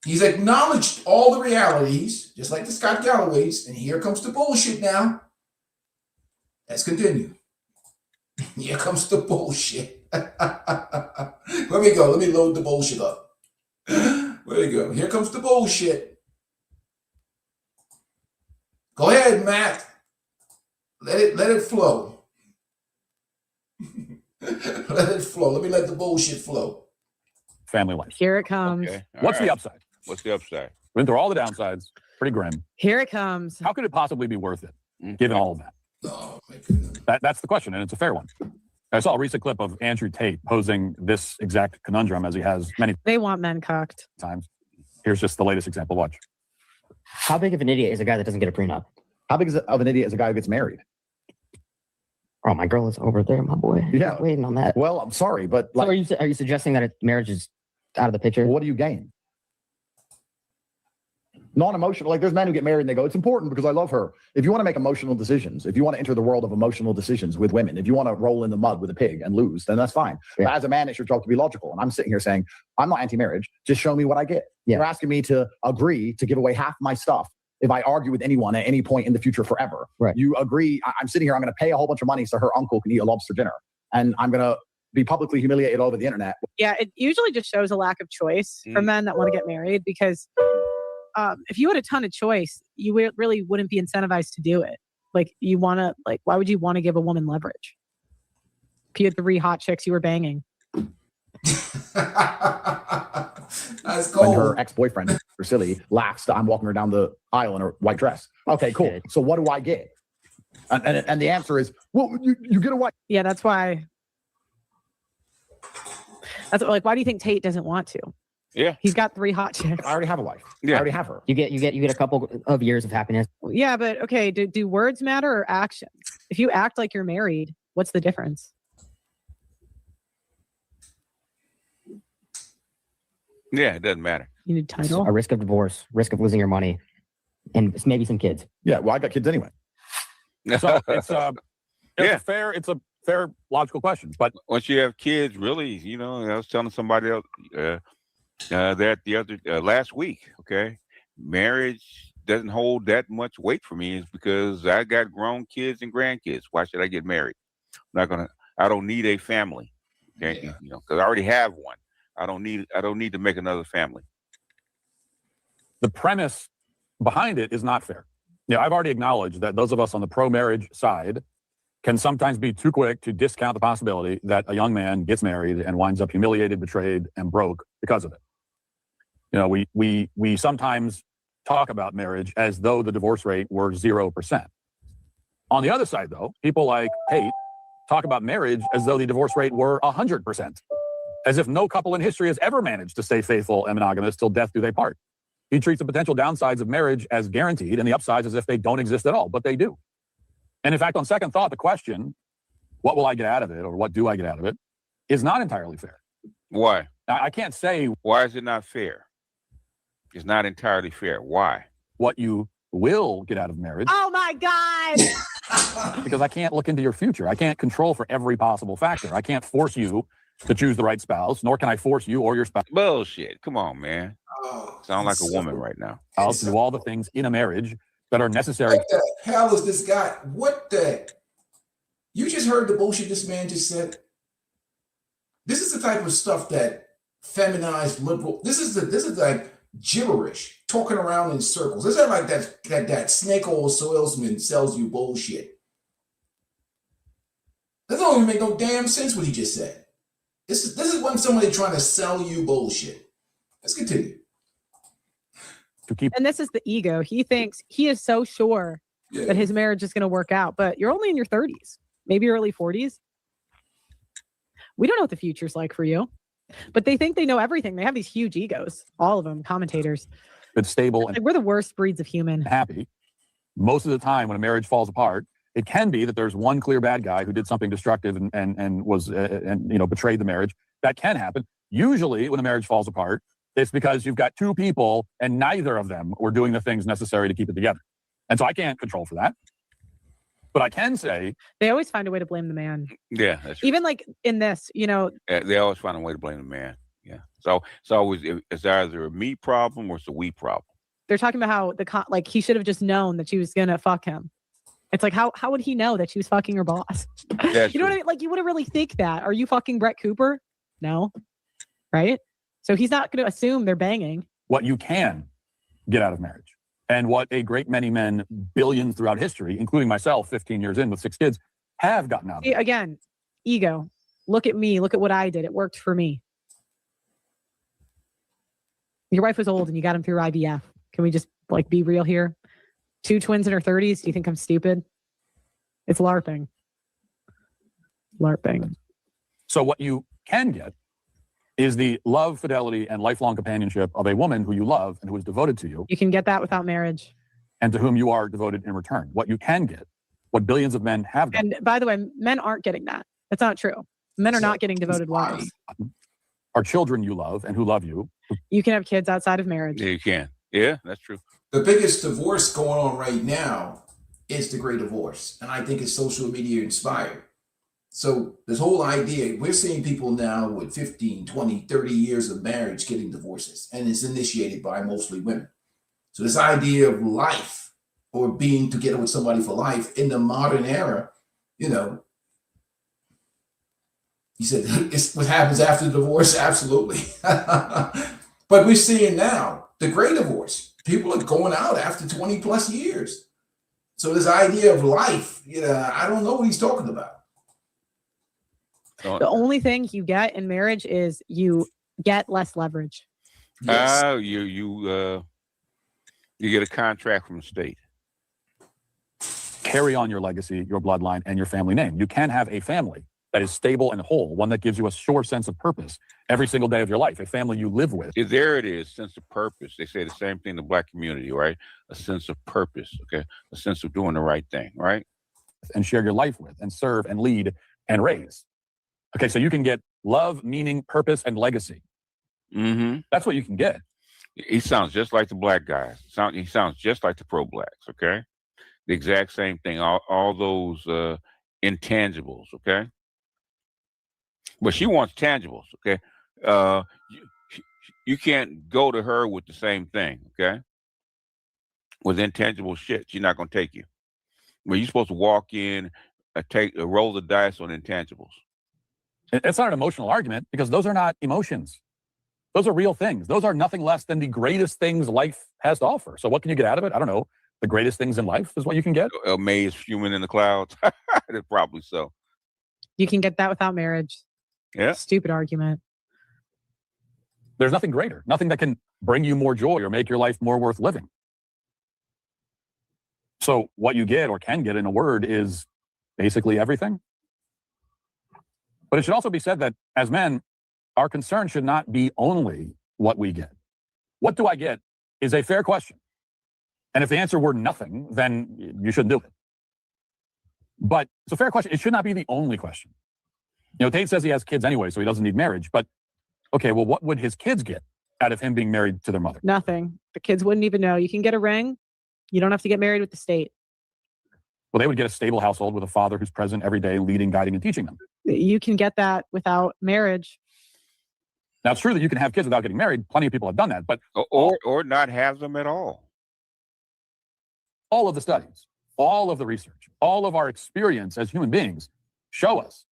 He's acknowledged all the realities, just like the Scott Galloways, and here comes the bullshit now. Let's continue. Here comes the bullshit. Where we go? Let me load the bullshit up. Where we go? Here comes the bullshit. Go ahead, Matt. Let it flow. Let it flow. Let me let the bullshit flow. Family life. Here it comes. Okay. What's the upside? What's the upside? We've been through all the downsides. Pretty grim. Here it comes. How could it possibly be worth it, given all of that? Oh, my goodness. That's the question, and it's a fair one. I saw a recent clip of Andrew Tate posing this exact conundrum, as he has many They want men cocked times. Here's just the latest example. Watch. How big of an idiot is a guy that doesn't get a prenup? How big of an idiot is a guy who gets married? Oh, my girl is over there, my boy. Yeah, waiting on that. Well, I'm sorry, but like, so are you suggesting that marriage is out of the picture? What do you gain? Non-emotional, like there's men who get married and they go, it's important because I love her. If you want to make emotional decisions, if you want to enter the world of emotional decisions with women, if you want to roll in the mud with a pig and lose, then that's fine. Yeah. But as a man, it's your job to be logical. And I'm sitting here saying, I'm not anti-marriage. Just show me what I get. Yeah. You're asking me to agree to give away half my stuff if I argue with anyone at any point in the future forever. Right. You agree, I'm sitting here, I'm going to pay a whole bunch of money so her uncle can eat a lobster dinner. And I'm going to be publicly humiliated all over the internet. Yeah, it usually just shows a lack of choice for men that want to get married because if you had a ton of choice, you really wouldn't be incentivized to do it. Like you want to, why would you want to give a woman leverage? If you had 3 hot chicks you were banging. That's cool. When her ex-boyfriend, Silly, laughs that I'm walking her down the aisle in her white dress. Okay, cool. So what do I get? And the answer is, well, you get a white. Yeah, that's why. That's why do you think Tate doesn't want to? Yeah, he's got 3 hot chicks. I already have a wife. Yeah, I already have her. You get a couple of years of happiness. Yeah, but okay, do words matter or actions? If you act like you're married, what's the difference? Yeah, it doesn't matter. You need title. A risk of divorce, risk of losing your money, and maybe some kids. Yeah, well, I got kids anyway. So it's a fair logical question. But once you have kids, really, I was telling somebody else that the other last week. Okay, marriage doesn't hold that much weight for me. Is because I got grown kids and grandkids. Why should I get married? I don't need a family. Okay, because I already have one. I don't need to make another family. The premise behind it is not fair. I've already acknowledged that those of us on the pro-marriage side can sometimes be too quick to discount the possibility that a young man gets married and winds up humiliated, betrayed, and broke because of it. You know, we sometimes talk about marriage as though the divorce rate were 0%. On the other side, though, people like Kate talk about marriage as though the divorce rate were 100%, as if no couple in history has ever managed to stay faithful and monogamous till death do they part. He treats the potential downsides of marriage as guaranteed and the upsides as if they don't exist at all, but they do. And in fact, on second thought, the question, what will I get out of it, or what do I get out of it, is not entirely fair. Why? I can't say. Why is it not fair? It's not entirely fair. Why? What you will get out of marriage. Oh my God. Because I can't look into your future. I can't control for every possible factor. I can't force you to choose the right spouse, nor can I force you or your spouse. Bullshit. Come on, man. Sound like a woman right now. I'll do all the things in a marriage that are necessary. What the hell is this guy? What the? You just heard the bullshit this man just said? This is the type of stuff that feminized liberal, this is like gibberish, talking around in circles. This is like that snake oil salesman sells you bullshit. That don't even make no damn sense what he just said. This is when somebody trying to sell you bullshit. Let's continue. And this is the ego. He thinks he is so sure that his marriage is going to work out, but you're only in your 30s, maybe early 40s. We don't know what the future's like for you, but they think they know everything. They have these huge egos, all of them, commentators. It's stable. Like, we're the worst breeds of human. Happy. Most of the time when a marriage falls apart, it can be that there's one clear bad guy who did something destructive and was betrayed the marriage. That can happen. Usually when a marriage falls apart, it's because you've got two people and neither of them were doing the things necessary to keep it together. And so I can't control for that. But I can say they always find a way to blame the man. Yeah, that's true. Even like in this, they always find a way to blame the man. Yeah, so it's always it's either a me problem or it's a we problem. They're talking about how he should have just known that she was gonna fuck him. It's like how would he know that she was fucking her boss? You know what I mean? Like, you wouldn't really think that. Are you fucking Brett Cooper? No, right? So he's not going to assume they're banging. What you can get out of marriage, and what a great many men, billions throughout history, including myself, 15 years in with 6 kids, have gotten out of it. Again, ego. Look at me. Look at what I did. It worked for me. Your wife was old and you got him through IVF. Can we just be real here? 2 twins in her 30s. Do you think I'm stupid? It's LARPing. LARPing. So what you can get is the love, fidelity, and lifelong companionship of a woman who you love and who is devoted to you. You can get that without marriage. And to whom you are devoted in return. What you can get, what billions of men have done. And by the way, men aren't getting that. That's not true. Men are not getting devoted wives. Are children you love and who love you. You can have kids outside of marriage. Yeah, you can. Yeah, that's true. The biggest divorce going on right now is the Great Divorce. And I think it's social media inspired. So this whole idea, we're seeing people now with 15, 20, 30 years of marriage getting divorces, and it's initiated by mostly women. So this idea of life or being together with somebody for life in the modern era, you said it's what happens after the divorce. Absolutely. But we're seeing now the Great Divorce. People are going out after 20 plus years. So this idea of life, I don't know what he's talking about. The only thing you get in marriage is you get less leverage. Yes. You get a contract from the state. Carry on your legacy, your bloodline, and your family name. You can have a family that is stable and whole, one that gives you a sure sense of purpose every single day of your life, a family you live with. There it is, sense of purpose. They say the same thing in the Black community, right? A sense of purpose, okay? A sense of doing the right thing, right? And share your life with, and serve, and lead, and raise. Okay, so you can get love, meaning, purpose, and legacy. Mm-hmm. That's what you can get. He sounds just like the black guys. He sounds just like the pro-blacks, okay? The exact same thing, all those intangibles, okay? But she wants tangibles, okay? You can't go to her with the same thing, okay? With intangible shit, she's not going to take you. Well, you're supposed to walk in, roll the dice on intangibles. It's not an emotional argument because those are not emotions. Those are real things. Those are nothing less than the greatest things life has to offer. So what can you get out of it? I don't know. the greatest things in life is what you can get? A maze human in the clouds. Probably so. You can get that without marriage. Yeah. Stupid argument. There's nothing greater, nothing that can bring you more joy or make your life more worth living. So what you get or can get in a word is basically everything. But it should also be said that as men, our concern should not be only what we get. What do I get is a fair question. And if the answer were nothing, then you shouldn't do it. But it's a fair question. It should not be the only question. You know, Tate says he has kids anyway, so he doesn't need marriage. But okay, well, what would his kids get out of him being married to their mother? Nothing. The kids wouldn't even know. You can get a ring. You don't have to get married with the state. Well, they would get a stable household with a father who's present every day, leading, guiding, and teaching them. You can get that without marriage. Now, it's true that you can have kids without getting married. Plenty of people have done that, but or not have them at all. All of the studies, all of the research, all of our experience as human beings show us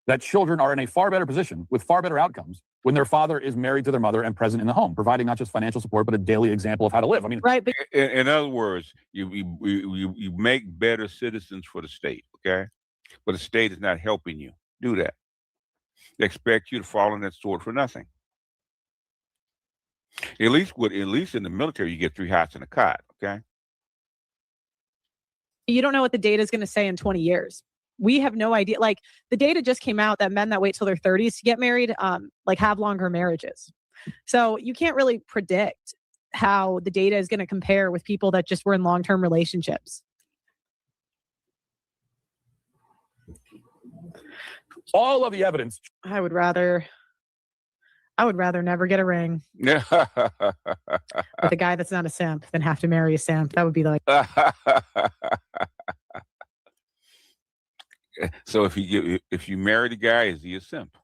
that children are in a far better position with far better outcomes when their father is married to their mother and present in the home, providing not just financial support, but a daily example of how to live. I mean, right. But in other words, you make better citizens for the state, okay? But the state is not helping you do that. They expect you to fall on that sword for nothing. At least in the military, you get 3 hots and a cot, okay? You don't know what the data is going to say in 20 years. We have no idea. Like, the data just came out that men that wait till their 30s to get married, have longer marriages. So you can't really predict how the data is going to compare with people that just were in long-term relationships. All of the evidence. I would rather never get a ring with a guy that's not a simp than have to marry a simp. That would be like. So if you marry the guy, is he a simp?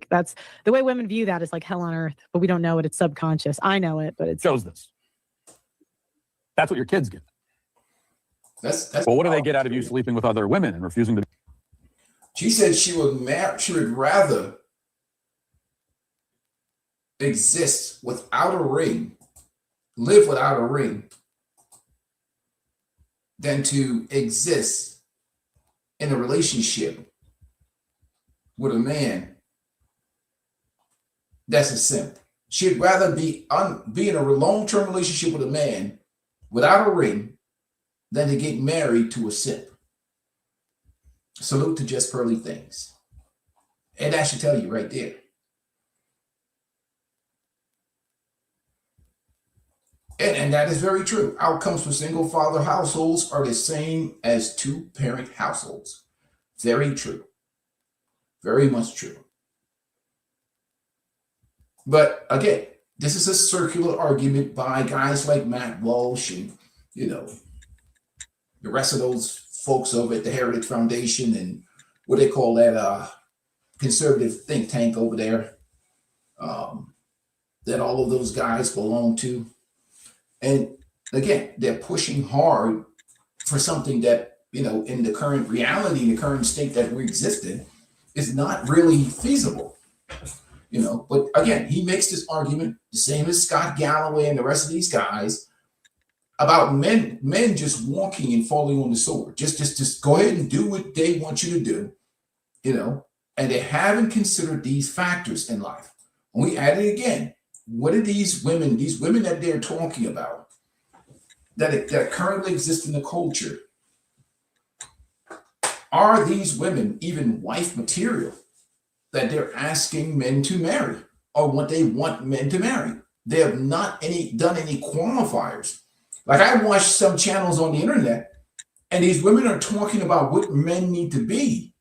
That's the way women view that, is like hell on earth, but we don't know it. It's subconscious. I know it, but it shows this. That's what your kids get. That's well, what do they get out of you sleeping with other women and refusing to? She said she would rather exist without a ring, live without a ring, than to exist in a relationship with a man that's a simp. She'd rather be in a long-term relationship with a man without a ring than to get married to a simp. Salute to Just Pearly Things. And that should tell you right there. And that is very true. Outcomes for single father households are the same as 2-parent households. Very true. Very much true. But again, this is a circular argument by guys like Matt Walsh and, the rest of those folks over at the Heritage Foundation and what they call that conservative think tank over there that all of those guys belong to. And again, they're pushing hard for something that, in the current reality, the current state that we exist in, is not really feasible. But again, he makes this argument, the same as Scott Galloway and the rest of these guys, about men just walking and falling on the sword. Just go ahead and do what they want you to do, and they haven't considered these factors in life. And we add it again. What are these women that they're talking about that currently exist in the culture? Are these women even wife material that they're asking men to marry, or what they want men to marry? They have not done any qualifiers. Like, I watch some channels on the internet, and these women are talking about what men need to be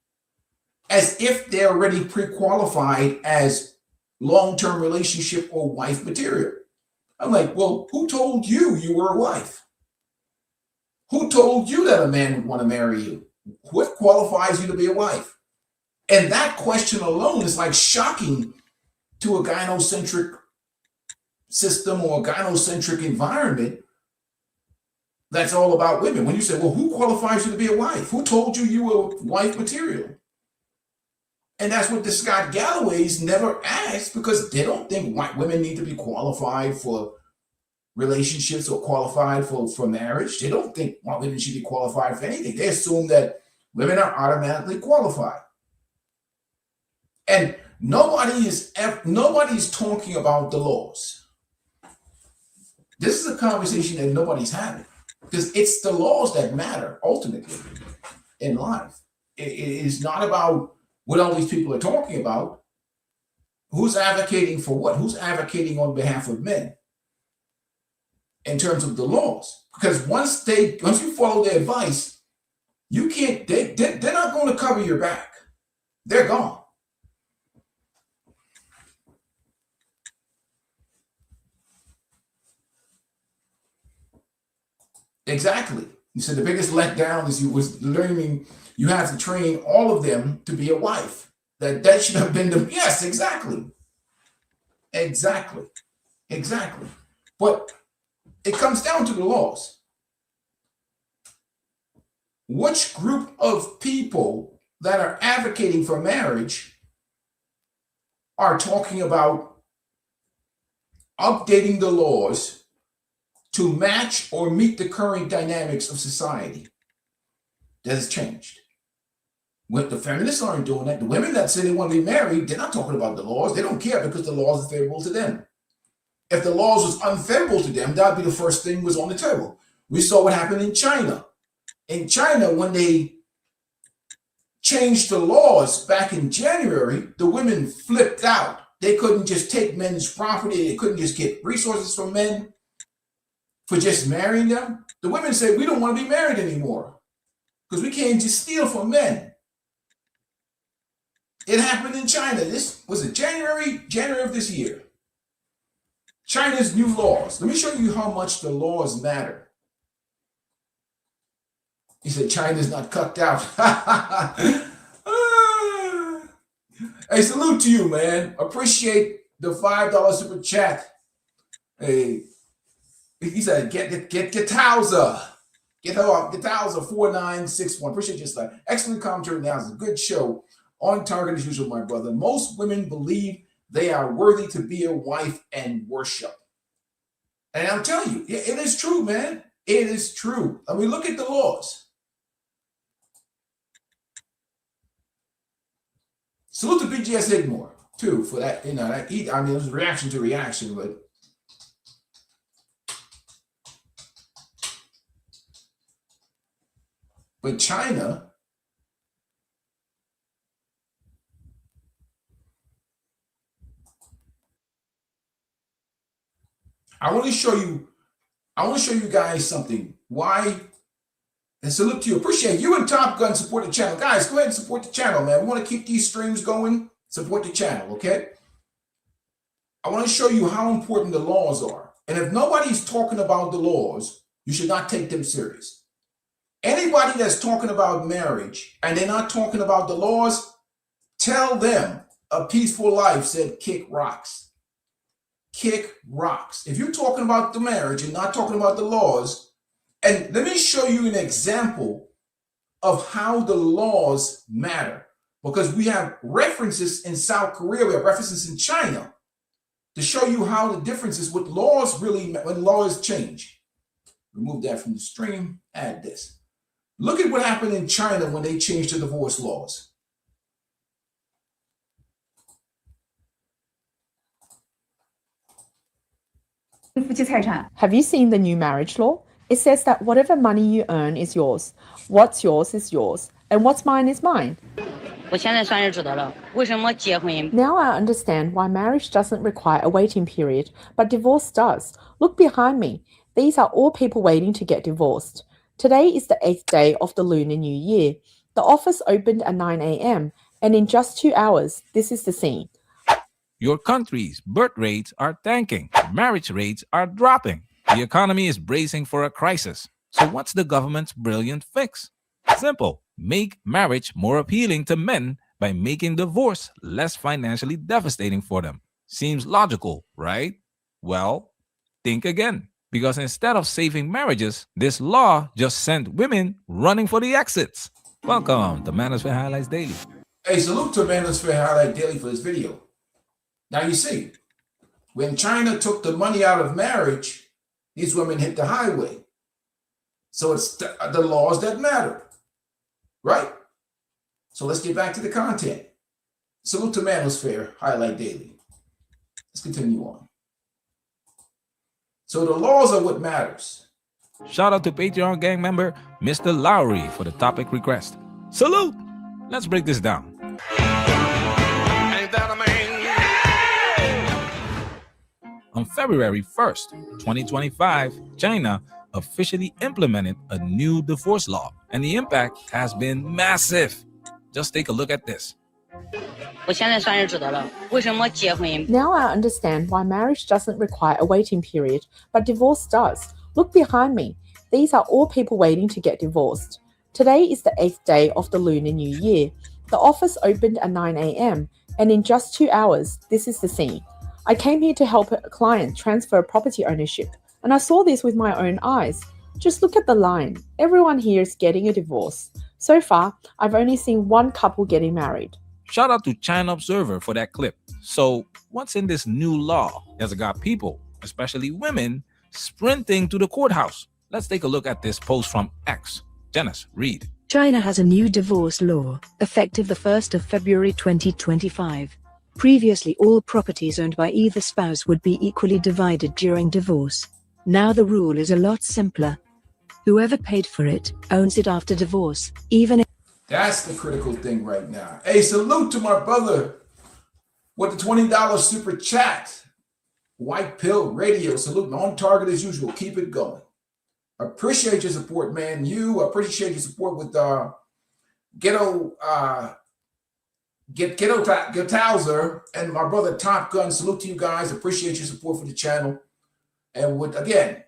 as if they're already pre-qualified as long-term relationship or wife material. I'm like, well, who told you were a wife? Who told you that a man would want to marry you? What qualifies you to be a wife? And that question alone is like shocking to a gynocentric system or a gynocentric environment that's all about women. When you say, well, who qualifies you to be a wife? Who told you were wife material? And that's what the Scott Galloways never asked, because they don't think white women need to be qualified for relationships or qualified for marriage. They don't think women should be qualified for anything. They assume that women are automatically qualified. And nobody's talking about the laws. This is a conversation that nobody's having, because it's the laws that matter ultimately in life. It is not about what all these people are talking about. Who's advocating for what? Who's advocating on behalf of men in terms of the laws? Because once you follow their advice, you can't. They're not going to cover your back. They're gone. Exactly. You said the biggest letdown is you have to train all of them to be a wife. That should have been yes, exactly. But it comes down to the laws. Which group of people that are advocating for marriage are talking about updating the laws to match or meet the current dynamics of society that has changed? What the feminists aren't doing that. The women that say they want to be married, they're not talking about the laws. They don't care because the laws are favorable to them. If the laws was unfavorable to them, that'd be the first thing was on the table. We saw what happened in China. In China, when they changed the laws back in January, the women flipped out. They couldn't just take men's property. They couldn't just get resources from men for just marrying them. The women said, we don't want to be married anymore because we can't just steal from men. It happened in China. This was it January of this year. China's new laws. Let me show you how much the laws matter. He said China's not cucked out. Hey, salute to you, man. Appreciate the $5 super chat. Hey, he said get Towser. Get Towser 4961. Appreciate your stuff. Excellent commentary now. It's a good show. On target as usual, my brother. Most women believe they are worthy to be a wife and worship. And I'm telling you, it is true, man. It is true. I mean, look at the laws. Salute to BGS Igmore, too, for that. You know, it was reaction to reaction, but China, I want to show you guys something. Why? And salute to you. Appreciate you and Top Gun support the channel. Guys, go ahead and support the channel, man. We want to keep these streams going. Support the channel, okay? I want to show you how important the laws are. And if nobody's talking about the laws, you should not take them serious. Anybody that's talking about marriage and they're not talking about the laws, tell them a peaceful life said kick rocks. Kick rocks. If you're talking about the marriage and not talking about the laws, and let me show you an example of how the laws matter, because we have references in South Korea, we have references in China to show you how the differences with laws really, when laws change. Remove that from the stream, add this. Look at what happened in China when they changed the divorce laws. Have you seen the new marriage law? It says that whatever money you earn is yours. What's yours is yours, and what's mine is mine. Now I understand why marriage doesn't require a waiting period, but divorce does. Look behind me. These are all people waiting to get divorced. Today is the 8th day of the Lunar New Year. The office opened at 9 a.m., and in just 2 hours, this is the scene. Your country's birth rates are tanking. Marriage rates are dropping. The economy is bracing for a crisis. So what's the government's brilliant fix? Simple. Make marriage more appealing to men by making divorce less financially devastating for them. Seems logical, right? Well, think again. Because instead of saving marriages, this law just sent women running for the exits. Welcome to Manosphere Highlights Daily. Hey, salute to Manosphere Highlight Daily for this video. Now you see, when China took the money out of marriage, these women hit the highway. So it's the laws that matter, right? So let's get back to the content. Salute to Manosphere, Highlight Daily. Let's continue on. So the laws are what matters. Shout out to Patreon gang member Mr. Lowry for the topic request. Salute! Let's break this down. On February 1st, 2025, China officially implemented a new divorce law, and the impact has been massive. Just take a look at this. Now I understand why marriage doesn't require a waiting period, but divorce does. Look behind me. These are all people waiting to get divorced. Today is the 8th day of the Lunar New Year. The office opened at 9 a.m. and in just 2 hours, this is the scene. I came here to help a client transfer property ownership, and I saw this with my own eyes. Just look at the line. Everyone here is getting a divorce. So far, I've only seen one couple getting married. Shout out to China Observer for that clip. So, what's in this new law? Has it got people, especially women, sprinting to the courthouse? Let's take a look at this post from X. Janice, read. China has a new divorce law, effective the 1st of February 2025. Previously, all properties owned by either spouse would be equally divided during divorce. Now the rule is a lot simpler. Whoever paid for it owns it after divorce, even if... That's the critical thing right now. Hey, salute to my brother with the $20 super chat. White Pill Radio, salute. On target as usual. Keep it going. Appreciate your support, man. You appreciate your support with Ghetto Towser and my brother Top Gun. Salute to you guys. Appreciate your support for the channel. And with again,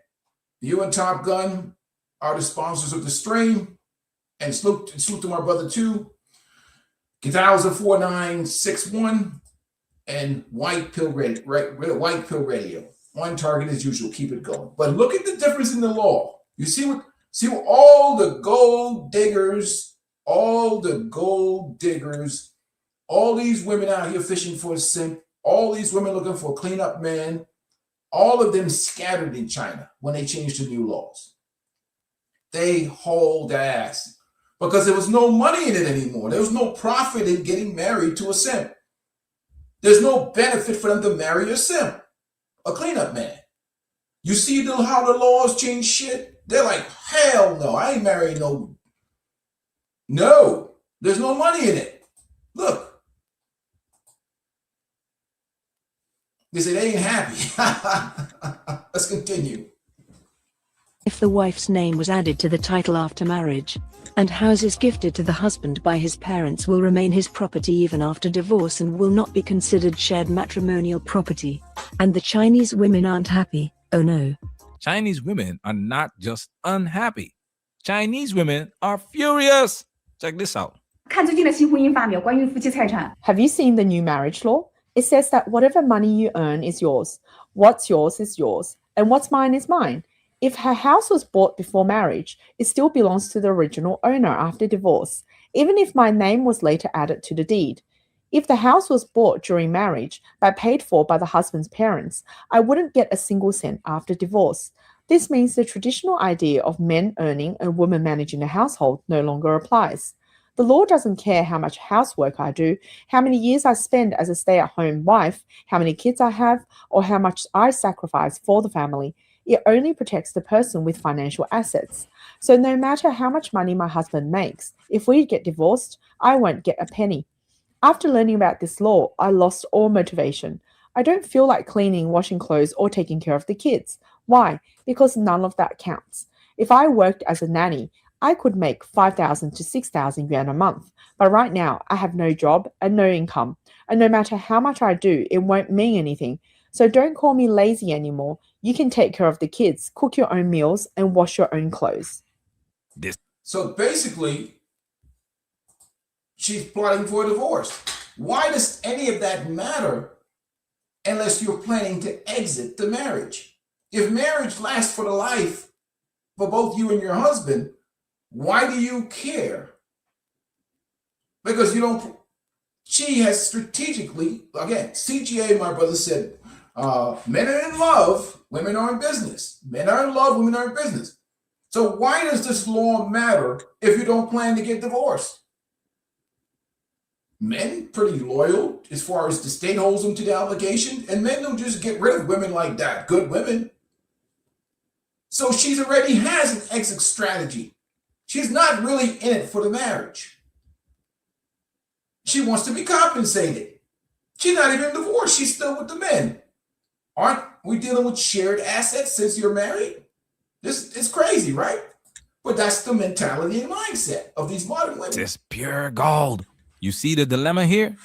you and Top Gun are the sponsors of the stream. And salute to my brother too. Towser 4961 and White Pill Radio. White Pill Radio. On target as usual. Keep it going. But look at the difference in the law. You see what all the gold diggers, all these women out here fishing for a simp, all these women looking for a cleanup man, all of them scattered in China when they changed the new laws. They hauled ass because there was no money in it anymore. There was no profit in getting married to a simp. There's no benefit for them to marry a simp, a cleanup man. You see how the laws change shit? They're like, hell no, I ain't marrying no. No, there's no money in it. Look. They say they ain't happy. Let's continue. If the wife's name was added to the title after marriage, and houses gifted to the husband by his parents will remain his property even after divorce and will not be considered shared matrimonial property. And the Chinese women aren't happy. Oh no. Chinese women are not just unhappy. Chinese women are furious. Check this out. Have you seen the new marriage law? It says that whatever money you earn is yours. What's yours is yours, and what's mine is mine. If her house was bought before marriage, it still belongs to the original owner after divorce, even if my name was later added to the deed. If the house was bought during marriage but paid for by the husband's parents, I wouldn't get a single cent after divorce. This means the traditional idea of men earning and women managing the household no longer applies. The law doesn't care how much housework I do, how many years I spend as a stay-at-home wife, how many kids I have, or how much I sacrifice for the family. It only protects the person with financial assets. So no matter how much money my husband makes, if we get divorced, I won't get a penny. After learning about this law, I lost all motivation. I don't feel like cleaning, washing clothes, or taking care of the kids. Why? Because none of that counts. If I worked as a nanny, I could make 5,000 to 6,000 yuan a month. But right now, I have no job and no income. And no matter how much I do, it won't mean anything. So don't call me lazy anymore. You can take care of the kids, cook your own meals, and wash your own clothes. So basically, she's plotting for a divorce. Why does any of that matter unless you're planning to exit the marriage? If marriage lasts for the life for both you and your husband, why do you care? Because you don't. She has strategically, again, CGA, my brother said, Men are in love, women are in business. Men are in love, women are in business. So why does this law matter if you don't plan to get divorced? Men pretty loyal as far as the state holds them to the obligation, and men don't just get rid of women like that, good women. So she's already has an exit strategy. She's not really in it for the marriage. She wants to be compensated. She's not even divorced. She's still with the men. Aren't we dealing with shared assets since you're married? This is crazy, right? But that's the mentality and mindset of these modern women. It's pure gold. You see the dilemma here?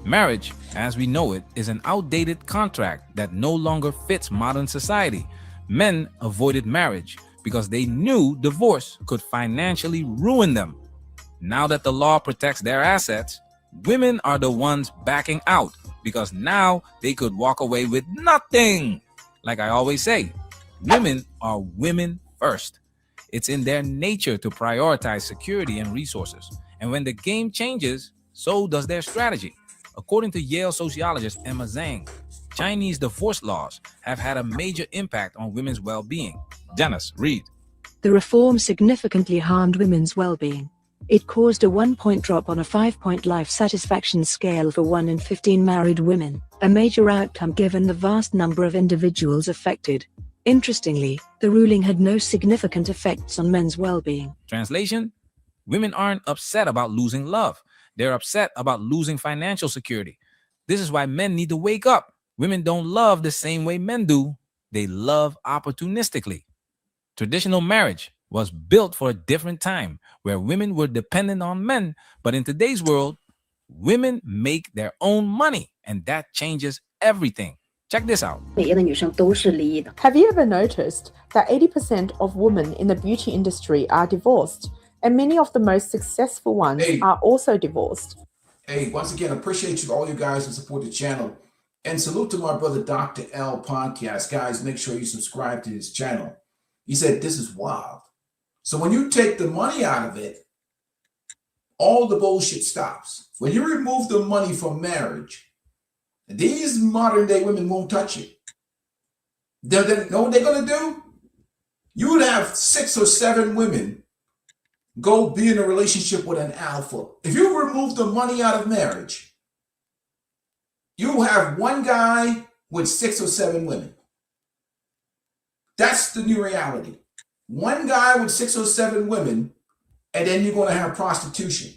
Marriage, as we know it, is an outdated contract that no longer fits modern society. Men avoided marriage because they knew divorce could financially ruin them. Now that the law protects their assets, women are the ones backing out because now they could walk away with nothing. Like I always say, women are women first. It's in their nature to prioritize security and resources. And when the game changes, so does their strategy. According to Yale sociologist Emma Zhang, Chinese divorce laws have had a major impact on women's well-being. Janice, read. The reform significantly harmed women's well-being. It caused a 1-point drop on a 5-point life satisfaction scale for 1 in 15 married women, a major outcome given the vast number of individuals affected. Interestingly, the ruling had no significant effects on men's well-being. Translation? Women aren't upset about losing love. They're upset about losing financial security. This is why men need to wake up. Women don't love the same way men do. They love opportunistically. Traditional marriage was built for a different time where women were dependent on men. But in today's world, women make their own money, and that changes everything. Check this out. Have you ever noticed that 80% of women in the beauty industry are divorced? And many of the most successful ones are also divorced. Hey, once again, appreciate you, all you guys who support the channel. And salute to my brother, Dr. L Podcast. Guys, make sure you subscribe to his channel. He said, this is wild. So when you take the money out of it, all the bullshit stops. When you remove the money from marriage, these modern day women won't touch it. Know what they're going to do? You would have 6 or 7 women go be in a relationship with an alpha. If you remove the money out of marriage, you have one guy with 6 or 7 women. That's the new reality. One guy with 6 or 7 women, and then you're going to have prostitution.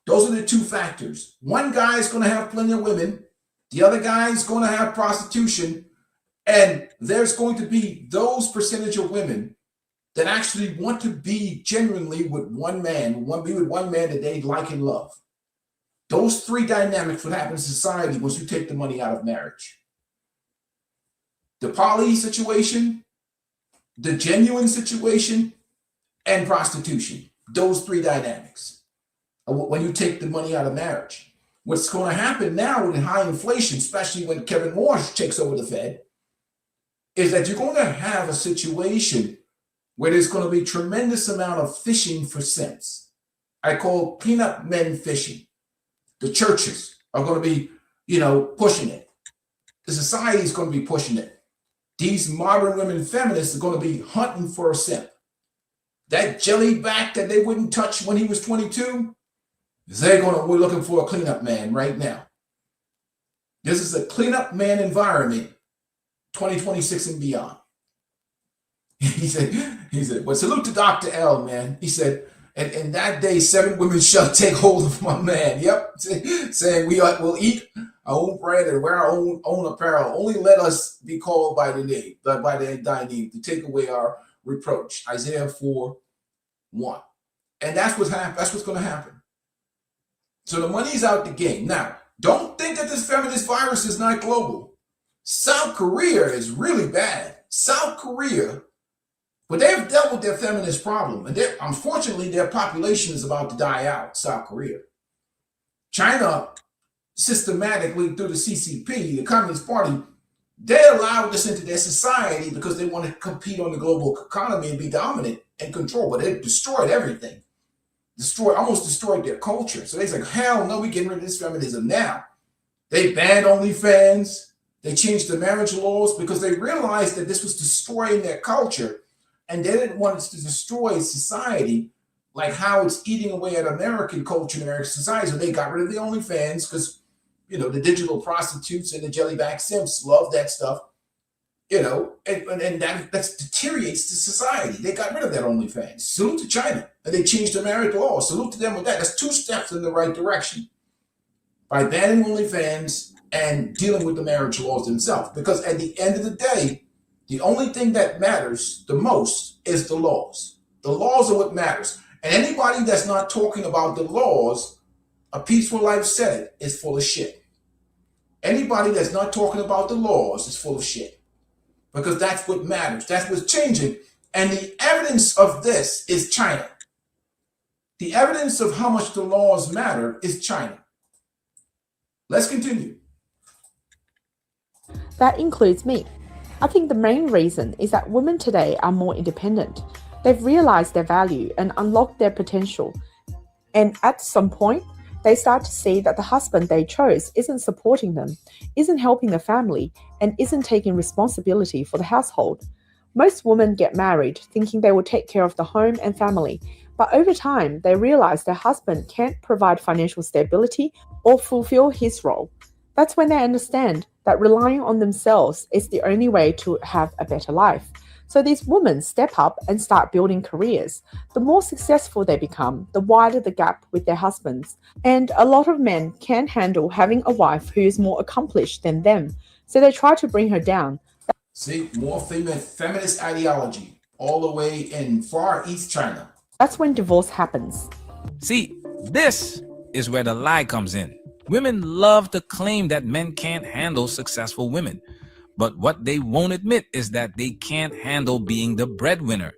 Those are the 2 factors. One guy is going to have plenty of women. The other guy is going to have prostitution. And there's going to be those percentage of women that actually want to be genuinely with one man, be with one man that they like and love. Those 3 dynamics would happen in society once you take the money out of marriage. The poly situation, the genuine situation, and prostitution. Those 3 dynamics. When you take the money out of marriage. What's going to happen now with high inflation, especially when Kevin Walsh takes over the Fed, is that you're going to have a situation where there's going to be a tremendous amount of fishing for cents. I call cleanup men fishing. The churches are going to be, pushing it. The society is going to be pushing it. These modern women feminists are going to be hunting for a simp. That jellyback that they wouldn't touch when he was 22, we're looking for a cleanup man right now. This is a cleanup man environment, 2026 and beyond. He said, well, salute to Dr. L, man. He said, and that day, 7 women shall take hold of my man. Yep. Saying we'll eat our own bread and wear our own apparel. Only let us be called by the name, by thy name, to take away our reproach. Isaiah 4:1. And that's what's going to happen. So the money's out the game. Now, don't think that this feminist virus is not global. South Korea is really bad. South Korea, but they've dealt with their feminist problem. And unfortunately, their population is about to die out, South Korea. China, systematically through the CCP, the Communist Party, they allowed this into their society because they want to compete on the global economy and be dominant and control. But they destroyed everything. Almost destroyed their culture. So they said, hell no, we're getting rid of this feminism now. They banned OnlyFans. They changed the marriage laws because they realized that this was destroying their culture, and they didn't want it to destroy society like how it's eating away at American culture and American society. So they got rid of the OnlyFans because, you know, the digital prostitutes and the jellyback simps love that stuff, you know, and that deteriorates the society. They got rid of that OnlyFans. Salute to China. And they changed the marriage law. Salute to them with that. That's 2 steps in the right direction by banning OnlyFans and dealing with the marriage laws themselves. Because at the end of the day, the only thing that matters the most is the laws. The laws are what matters. And anybody that's not talking about the laws, A Peaceful Life said, is full of shit. Anybody that's not talking about the laws is full of shit. Because that's what matters. That's what's changing. And the evidence of this is China. The evidence of how much the laws matter is China. Let's continue. That includes me. I think the main reason is that women today are more independent. They've realized their value and unlocked their potential. And at some point, they start to see that the husband they chose isn't supporting them, isn't helping the family, and isn't taking responsibility for the household. Most women get married thinking they will take care of the home and family, but over time, they realize their husband can't provide financial stability or fulfill his role. That's when they understand that relying on themselves is the only way to have a better life. So these women step up and start building careers. The more successful they become, the wider the gap with their husbands. And a lot of men can't handle having a wife who is more accomplished than them. So they try to bring her down. See, more feminist ideology all the way in Far East China. That's when divorce happens. See, this is where the lie comes in. Women love to claim that men can't handle successful women. But what they won't admit is that they can't handle being the breadwinner.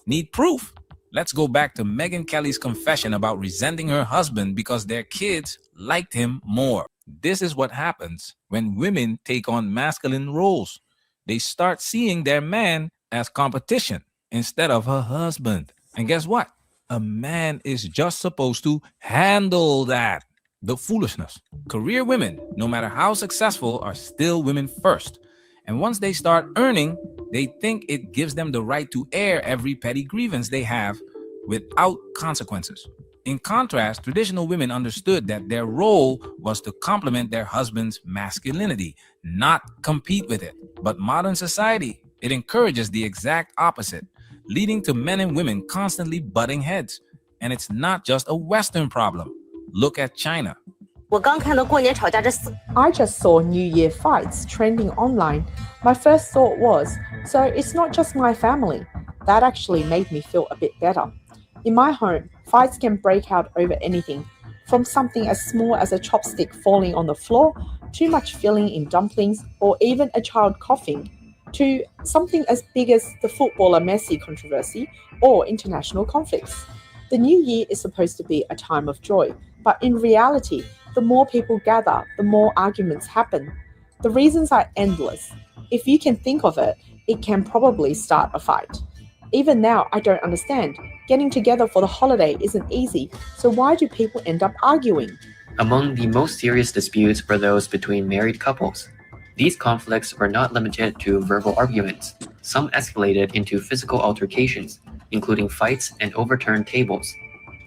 Need proof? Let's go back to Megyn Kelly's confession about resenting her husband because their kids liked him more. This is what happens when women take on masculine roles. They start seeing their man as competition instead of her husband. And guess what? A man is just supposed to handle that. The foolishness. Career women, no matter how successful, are still women first. And once they start earning, they think it gives them the right to air every petty grievance they have without consequences. In contrast, traditional women understood that their role was to complement their husband's masculinity, not compete with it. But modern society, it encourages the exact opposite, leading to men and women constantly butting heads. And it's not just a Western problem. Look at China. I just saw New Year fights trending online. My first thought was, so it's not just my family. That actually made me feel a bit better. In my home, fights can break out over anything, from something as small as a chopstick falling on the floor, too much filling in dumplings, or even a child coughing, to something as big as the footballer Messi controversy or international conflicts. The new year is supposed to be a time of joy, but in reality, the more people gather, the more arguments happen. The reasons are endless. If you can think of it, it can probably start a fight. Even now, I don't understand. Getting together for the holiday isn't easy, so why do people end up arguing? Among the most serious disputes were those between married couples. These conflicts were not limited to verbal arguments. Some escalated into physical altercations, including fights and overturned tables.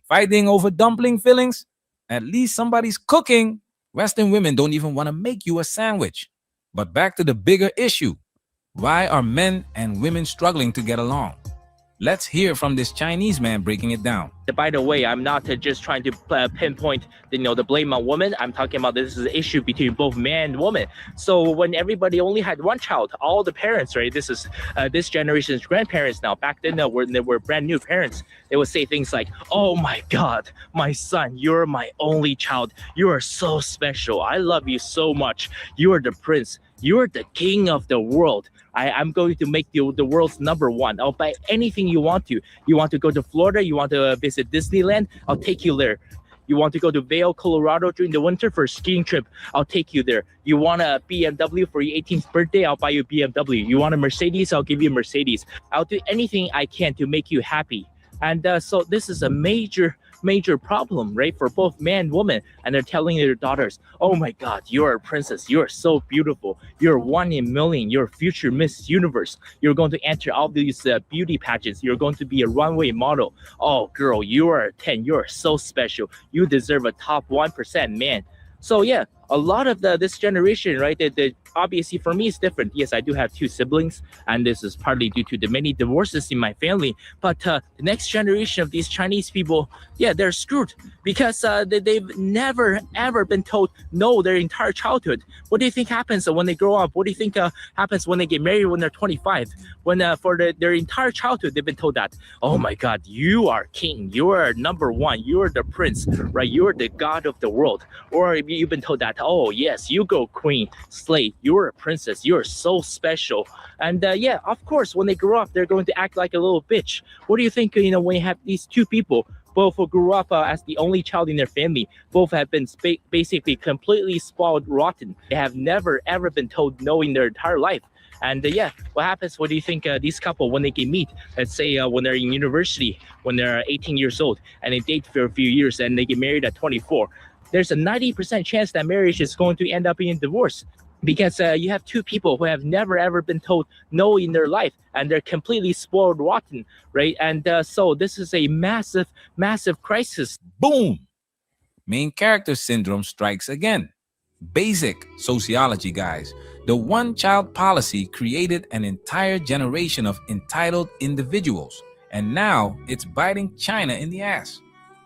Fighting over dumpling fillings? At least somebody's cooking. Western women don't even want to make you a sandwich. But back to the bigger issue. Why are men and women struggling to get along? Let's hear from this Chinese man breaking it down. By the way, I'm not just trying to pinpoint, the blame on women. I'm talking about this is an issue between both man and woman. So when everybody only had one child, all the parents, right? This is this generation's grandparents now. Back then, when they were brand new parents, they would say things like, "Oh my God, my son, you're my only child. You are so special. I love you so much. You are the prince. You are the king of the world. I'm going to make you the world's #1. I'll buy anything you want to. You want to go to Florida? You want to visit Disneyland? I'll take you there. You want to go to Vail, Colorado during the winter for a skiing trip? I'll take you there. You want a BMW for your 18th birthday? I'll buy you a BMW. You want a Mercedes? I'll give you a Mercedes. I'll do anything I can to make you happy." And so this is a major major problem, right, for both man and woman. And they're telling their daughters, oh my God, you're a princess. You're so beautiful. You're 1 in a million. You're future Miss Universe. You're going to enter all these beauty pageants. You're going to be a runway model. Oh, girl, you are a 10. You're so special. You deserve a top 1% man. So yeah, a lot of this generation, right, the obviously for me it's different. Yes, I do have 2 siblings, and this is partly due to the many divorces in my family. But the next generation of these Chinese people, yeah, they're screwed because they've never ever been told no their entire childhood. What do you think happens when they grow up? What do you think happens when they get married when they're 25? When for their entire childhood they've been told that, oh my God, you are king, you are number 1, you are the prince, right? You are the god of the world. Or you've been told that, oh yes, you go queen, slay, you're a princess, you're so special. And yeah, of course, when they grow up, they're going to act like a little bitch. What do you think, when you have these 2 people, both who grew up as the only child in their family, both have been basically completely spoiled rotten. They have never ever been told no in their entire life. And yeah, what happens? What do you think these couple, when they can meet, let's say when they're in university, when they're 18 years old, and they date for a few years and they get married at 24, there's a 90% chance that marriage is going to end up in divorce, because you have 2 people who have never ever been told no in their life, and they're completely spoiled rotten, right? And so this is a massive, massive crisis. Boom! Main character syndrome strikes again. Basic sociology, guys. The one-child policy created an entire generation of entitled individuals, and now it's biting China in the ass.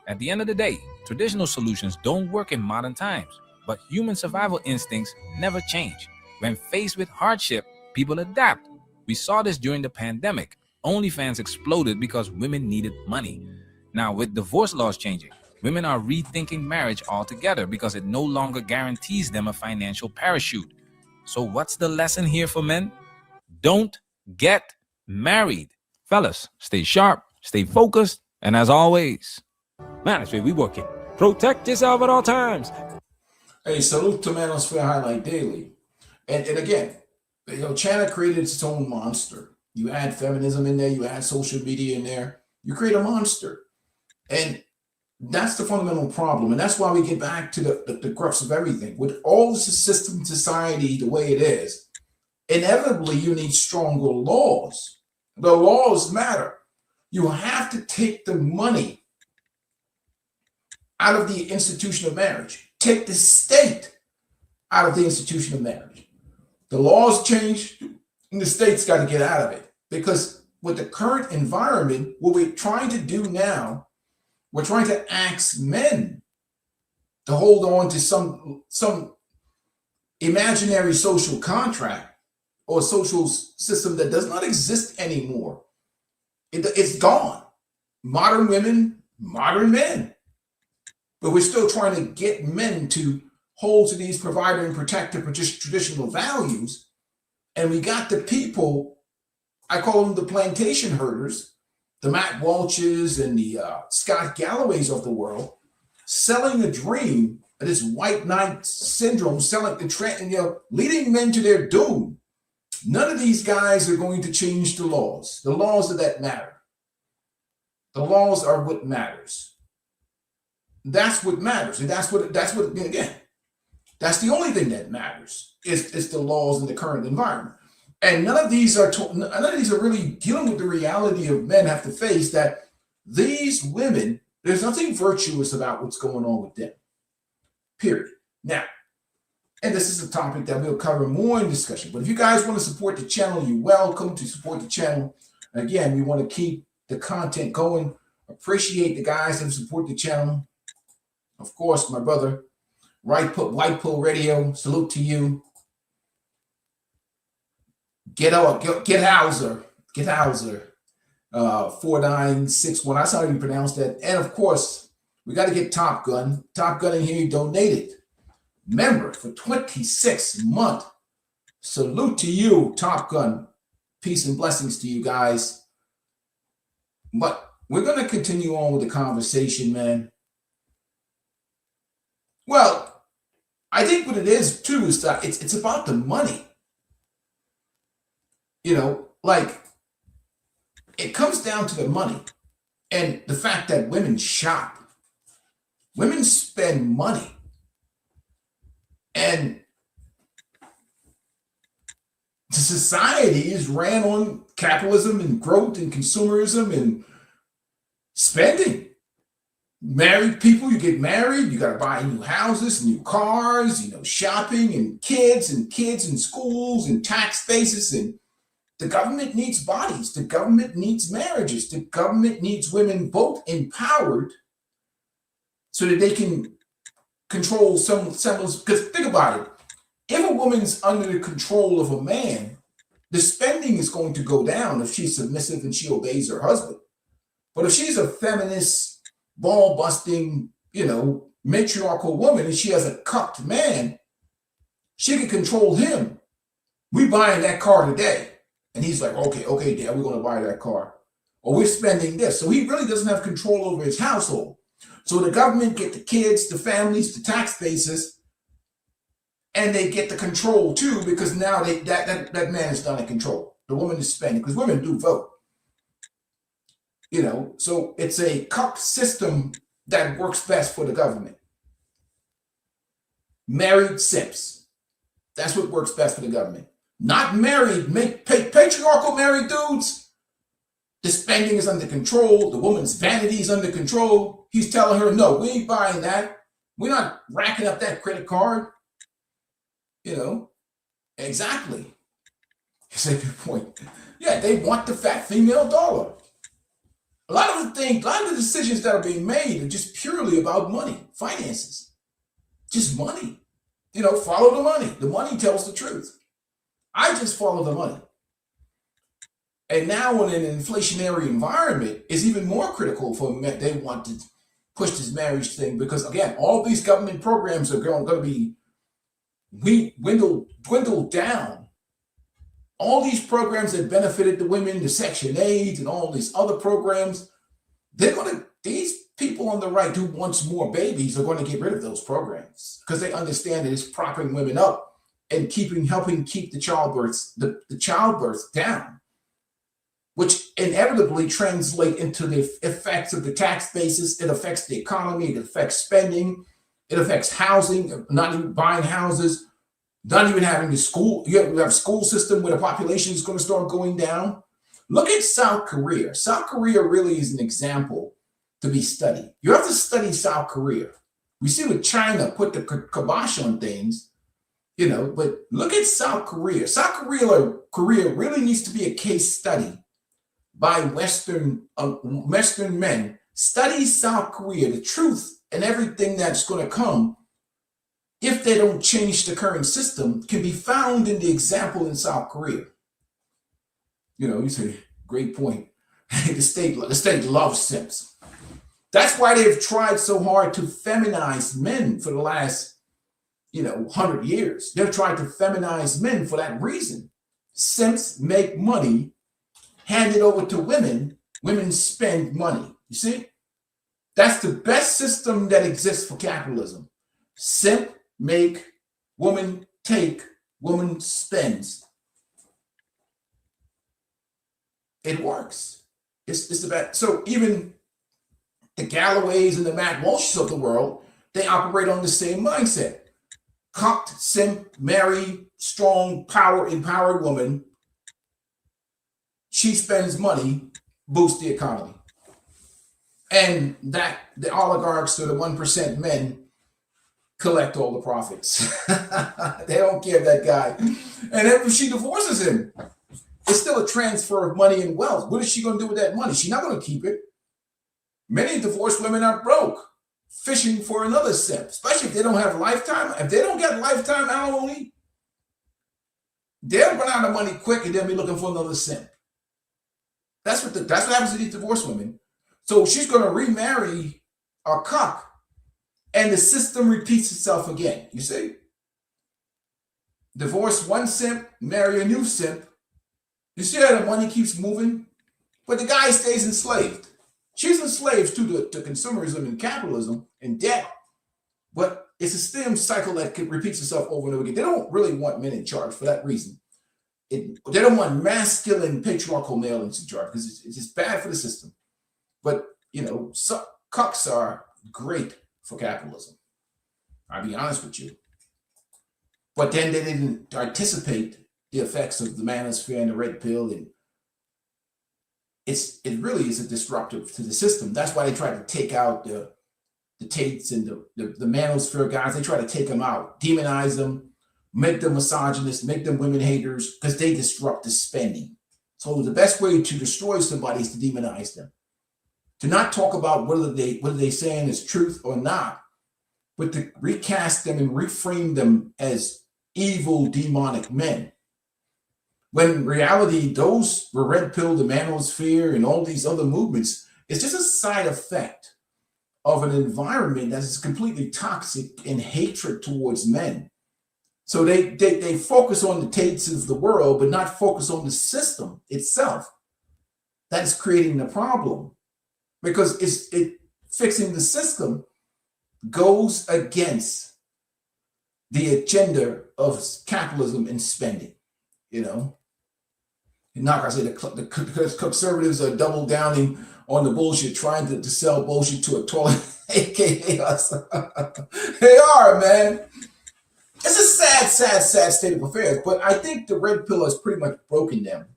At the end of the day, traditional solutions don't work in modern times, but human survival instincts never change. When faced with hardship, people adapt. We saw this during the pandemic. OnlyFans exploded because women needed money. Now, with divorce laws changing, women are rethinking marriage altogether because it no longer guarantees them a financial parachute. So what's the lesson here for men? Don't get married. Fellas, stay sharp, stay focused, and as always, management, we working. Protect yourself at all times. Hey, salute to Manosphere Highlight Daily. And again, China created its own monster. You add feminism in there, you add social media in there, you create a monster. And that's the fundamental problem. And that's why we get back to the crux of everything. With all the system society the way it is, inevitably you need stronger laws. The laws matter. You have to take the money out of the institution of marriage. Take the state out of the institution of marriage. The laws change, and the state's got to get out of it. Because with the current environment, what we're trying to do now, we're trying to ask men to hold on to some imaginary social contract or social system that does not exist anymore. It's gone. Modern women, modern men. But we're still trying to get men to hold to these provider and protector traditional values. And we got the people, I call them the plantation herders, the Matt Walshes and the Scott Galloways of the world, selling the dream of this white knight syndrome, selling the trend, leading men to their doom. None of these guys are going to change the laws. The laws are that matter. The laws are what matters. That's what matters, and that's what again. That's the only thing that matters. It's the laws in the current environment. And none of these are really dealing with the reality of men have to face that these women, there's nothing virtuous about what's going on with them. Period. Now, and this is a topic that we'll cover more in discussion. But if you guys want to support the channel, you're welcome to support the channel. Again, we want to keep the content going. Appreciate the guys that support the channel. Of course, my brother, White Pill Radio, salute to you. Get Hauser, 4961. That's how you pronounce that. And of course, we got to get Top Gun. Top Gun in here donated. Member for 26 months. Salute to you, Top Gun. Peace and blessings to you guys. But we're going to continue on with the conversation, man. Well, I think what it is too is that it's about the money. Like it comes down to the money and the fact that women shop. Women spend money. And the society is ran on capitalism and growth and consumerism and spending. Married people, you get married, you got to buy new houses, new cars, shopping and kids and schools and tax bases. And the government needs bodies. The government needs marriages. The government needs women both empowered so that they can control some semblance. Because think about it. If a woman's under the control of a man, the spending is going to go down if she's submissive and she obeys her husband. But if she's a feminist, ball-busting, matriarchal woman, and she has a cucked man, she can control him. We buying that car today. And he's like, okay, Dad, we're going to buy that car. Or we're spending this. So he really doesn't have control over his household. So the government get the kids, the families, the tax bases, and they get the control too, because now that man is not in control. The woman is spending, because women do vote. So it's a cuck system that works best for the government. Married simps. That's what works best for the government. Not married, patriarchal married dudes. The spending is under control. The woman's vanity is under control. He's telling her, no, we ain't buying that. We're not racking up that credit card. Exactly. It's a good point. Yeah, they want the fat female dollar. A lot of the decisions that are being made are just purely about money, finances, just money. Follow the money. The money tells the truth. I just follow the money. And now in an inflationary environment, it's even more critical for men. They want to push this marriage thing because, again, all these government programs are going to be dwindled down. All these programs that benefited the women, the Section 8 and all these other programs, these people on the right who wants more babies are going to get rid of those programs because they understand that it's propping women up and helping keep the childbirth down, which inevitably translate into the effects of the tax basis. It affects the economy. It affects spending. It affects housing, not even buying houses. Not even having the school, you have a school system where the population is going to start going down. Look at South Korea. South Korea really is an example to be studied. You have to study South Korea. We see what China put the kibosh on things, but look at South Korea. South Korea really needs to be a case study by Western men. Study South Korea, the truth and everything that's going to come. If they don't change the current system, can be found in the example in South Korea. You say, great point. the state loves simps. That's why they've tried so hard to feminize men for the last, 100 years. They've tried to feminize men for that reason. Simps make money, hand it over to women. Women spend money. You see? That's the best system that exists for capitalism. Simp make, woman take, woman spends. It works. It's the best. So even the Galloways and the Walshes of the world, they operate on the same mindset. Cucked, simp, married, strong, empowered woman. She spends money, boosts the economy. And that the oligarchs or the 1% men collect all the profits. They don't care that guy. And if she divorces him, it's still a transfer of money and wealth. What is she going to do with that money? She's not going to keep it. Many divorced women are broke, fishing for another simp, especially if they don't have lifetime. If they don't get lifetime alimony, they'll run out of money quick and they'll be looking for another simp. That's what happens to these divorced women. So she's going to remarry a cuck. And the system repeats itself again. You see? Divorce one simp, marry a new simp. You see how the money keeps moving? But the guy stays enslaved. She's enslaved to consumerism and capitalism and debt. But it's a stem cycle that repeats itself over and over again. They don't really want men in charge for that reason. They don't want masculine, patriarchal males in charge because it's just bad for the system. But, cucks are great for capitalism. I'll be honest with you. But then they didn't anticipate the effects of the manosphere and the red pill, and it really is a disruptive to the system. That's why they tried to take out the Tates and the manosphere guys. They try to take them out, demonize them, make them misogynists, make them women haters, because they disrupt the spending. So the best way to destroy somebody is to demonize them, to not talk about whether they saying is truth or not, but to recast them and reframe them as evil, demonic men. When in reality, those were red pill, the manosphere, and all these other movements, it's just a side effect of an environment that is completely toxic and hatred towards men. So they focus on the Tates of the world, but not focus on the system itself. That's creating the problem, because it fixing the system goes against the agenda of capitalism and spending. You know, and like I say, the conservatives are double downing on the bullshit, trying to sell bullshit to a toilet, aka us. They are, man. It's a sad state of affairs. But I think the red pill has pretty much broken them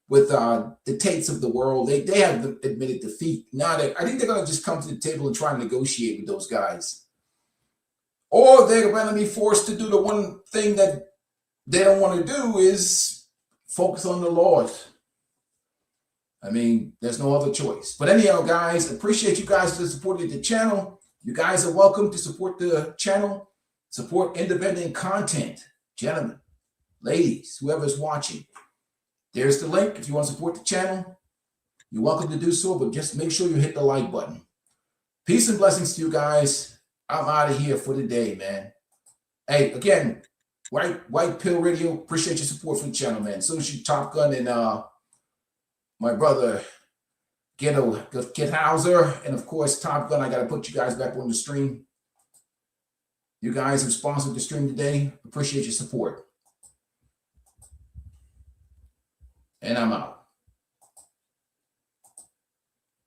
with the Tates of the world. They have admitted defeat. Now I think they're going to just come to the table and try and negotiate with those guys, or they're going to be forced to do the one thing that they don't want to do, is focus on the Lord. I mean, there's no other choice. But anyhow, guys, appreciate you guys for supporting the channel. You guys are welcome to support the channel. Support independent content. Gentlemen, ladies, whoever's watching, there's the link. If you want to support the channel, you're welcome to do so, but just make sure you hit the like button. Peace and blessings to you guys. I'm out of here for the day, man. Hey, again, White Pill Radio, appreciate your support for the channel, man. So as you Top Gun and my brother Get Hauser, and of course Top Gun. I got to put you guys back on the stream. You guys have sponsored the stream today. Appreciate your support. And I'm out.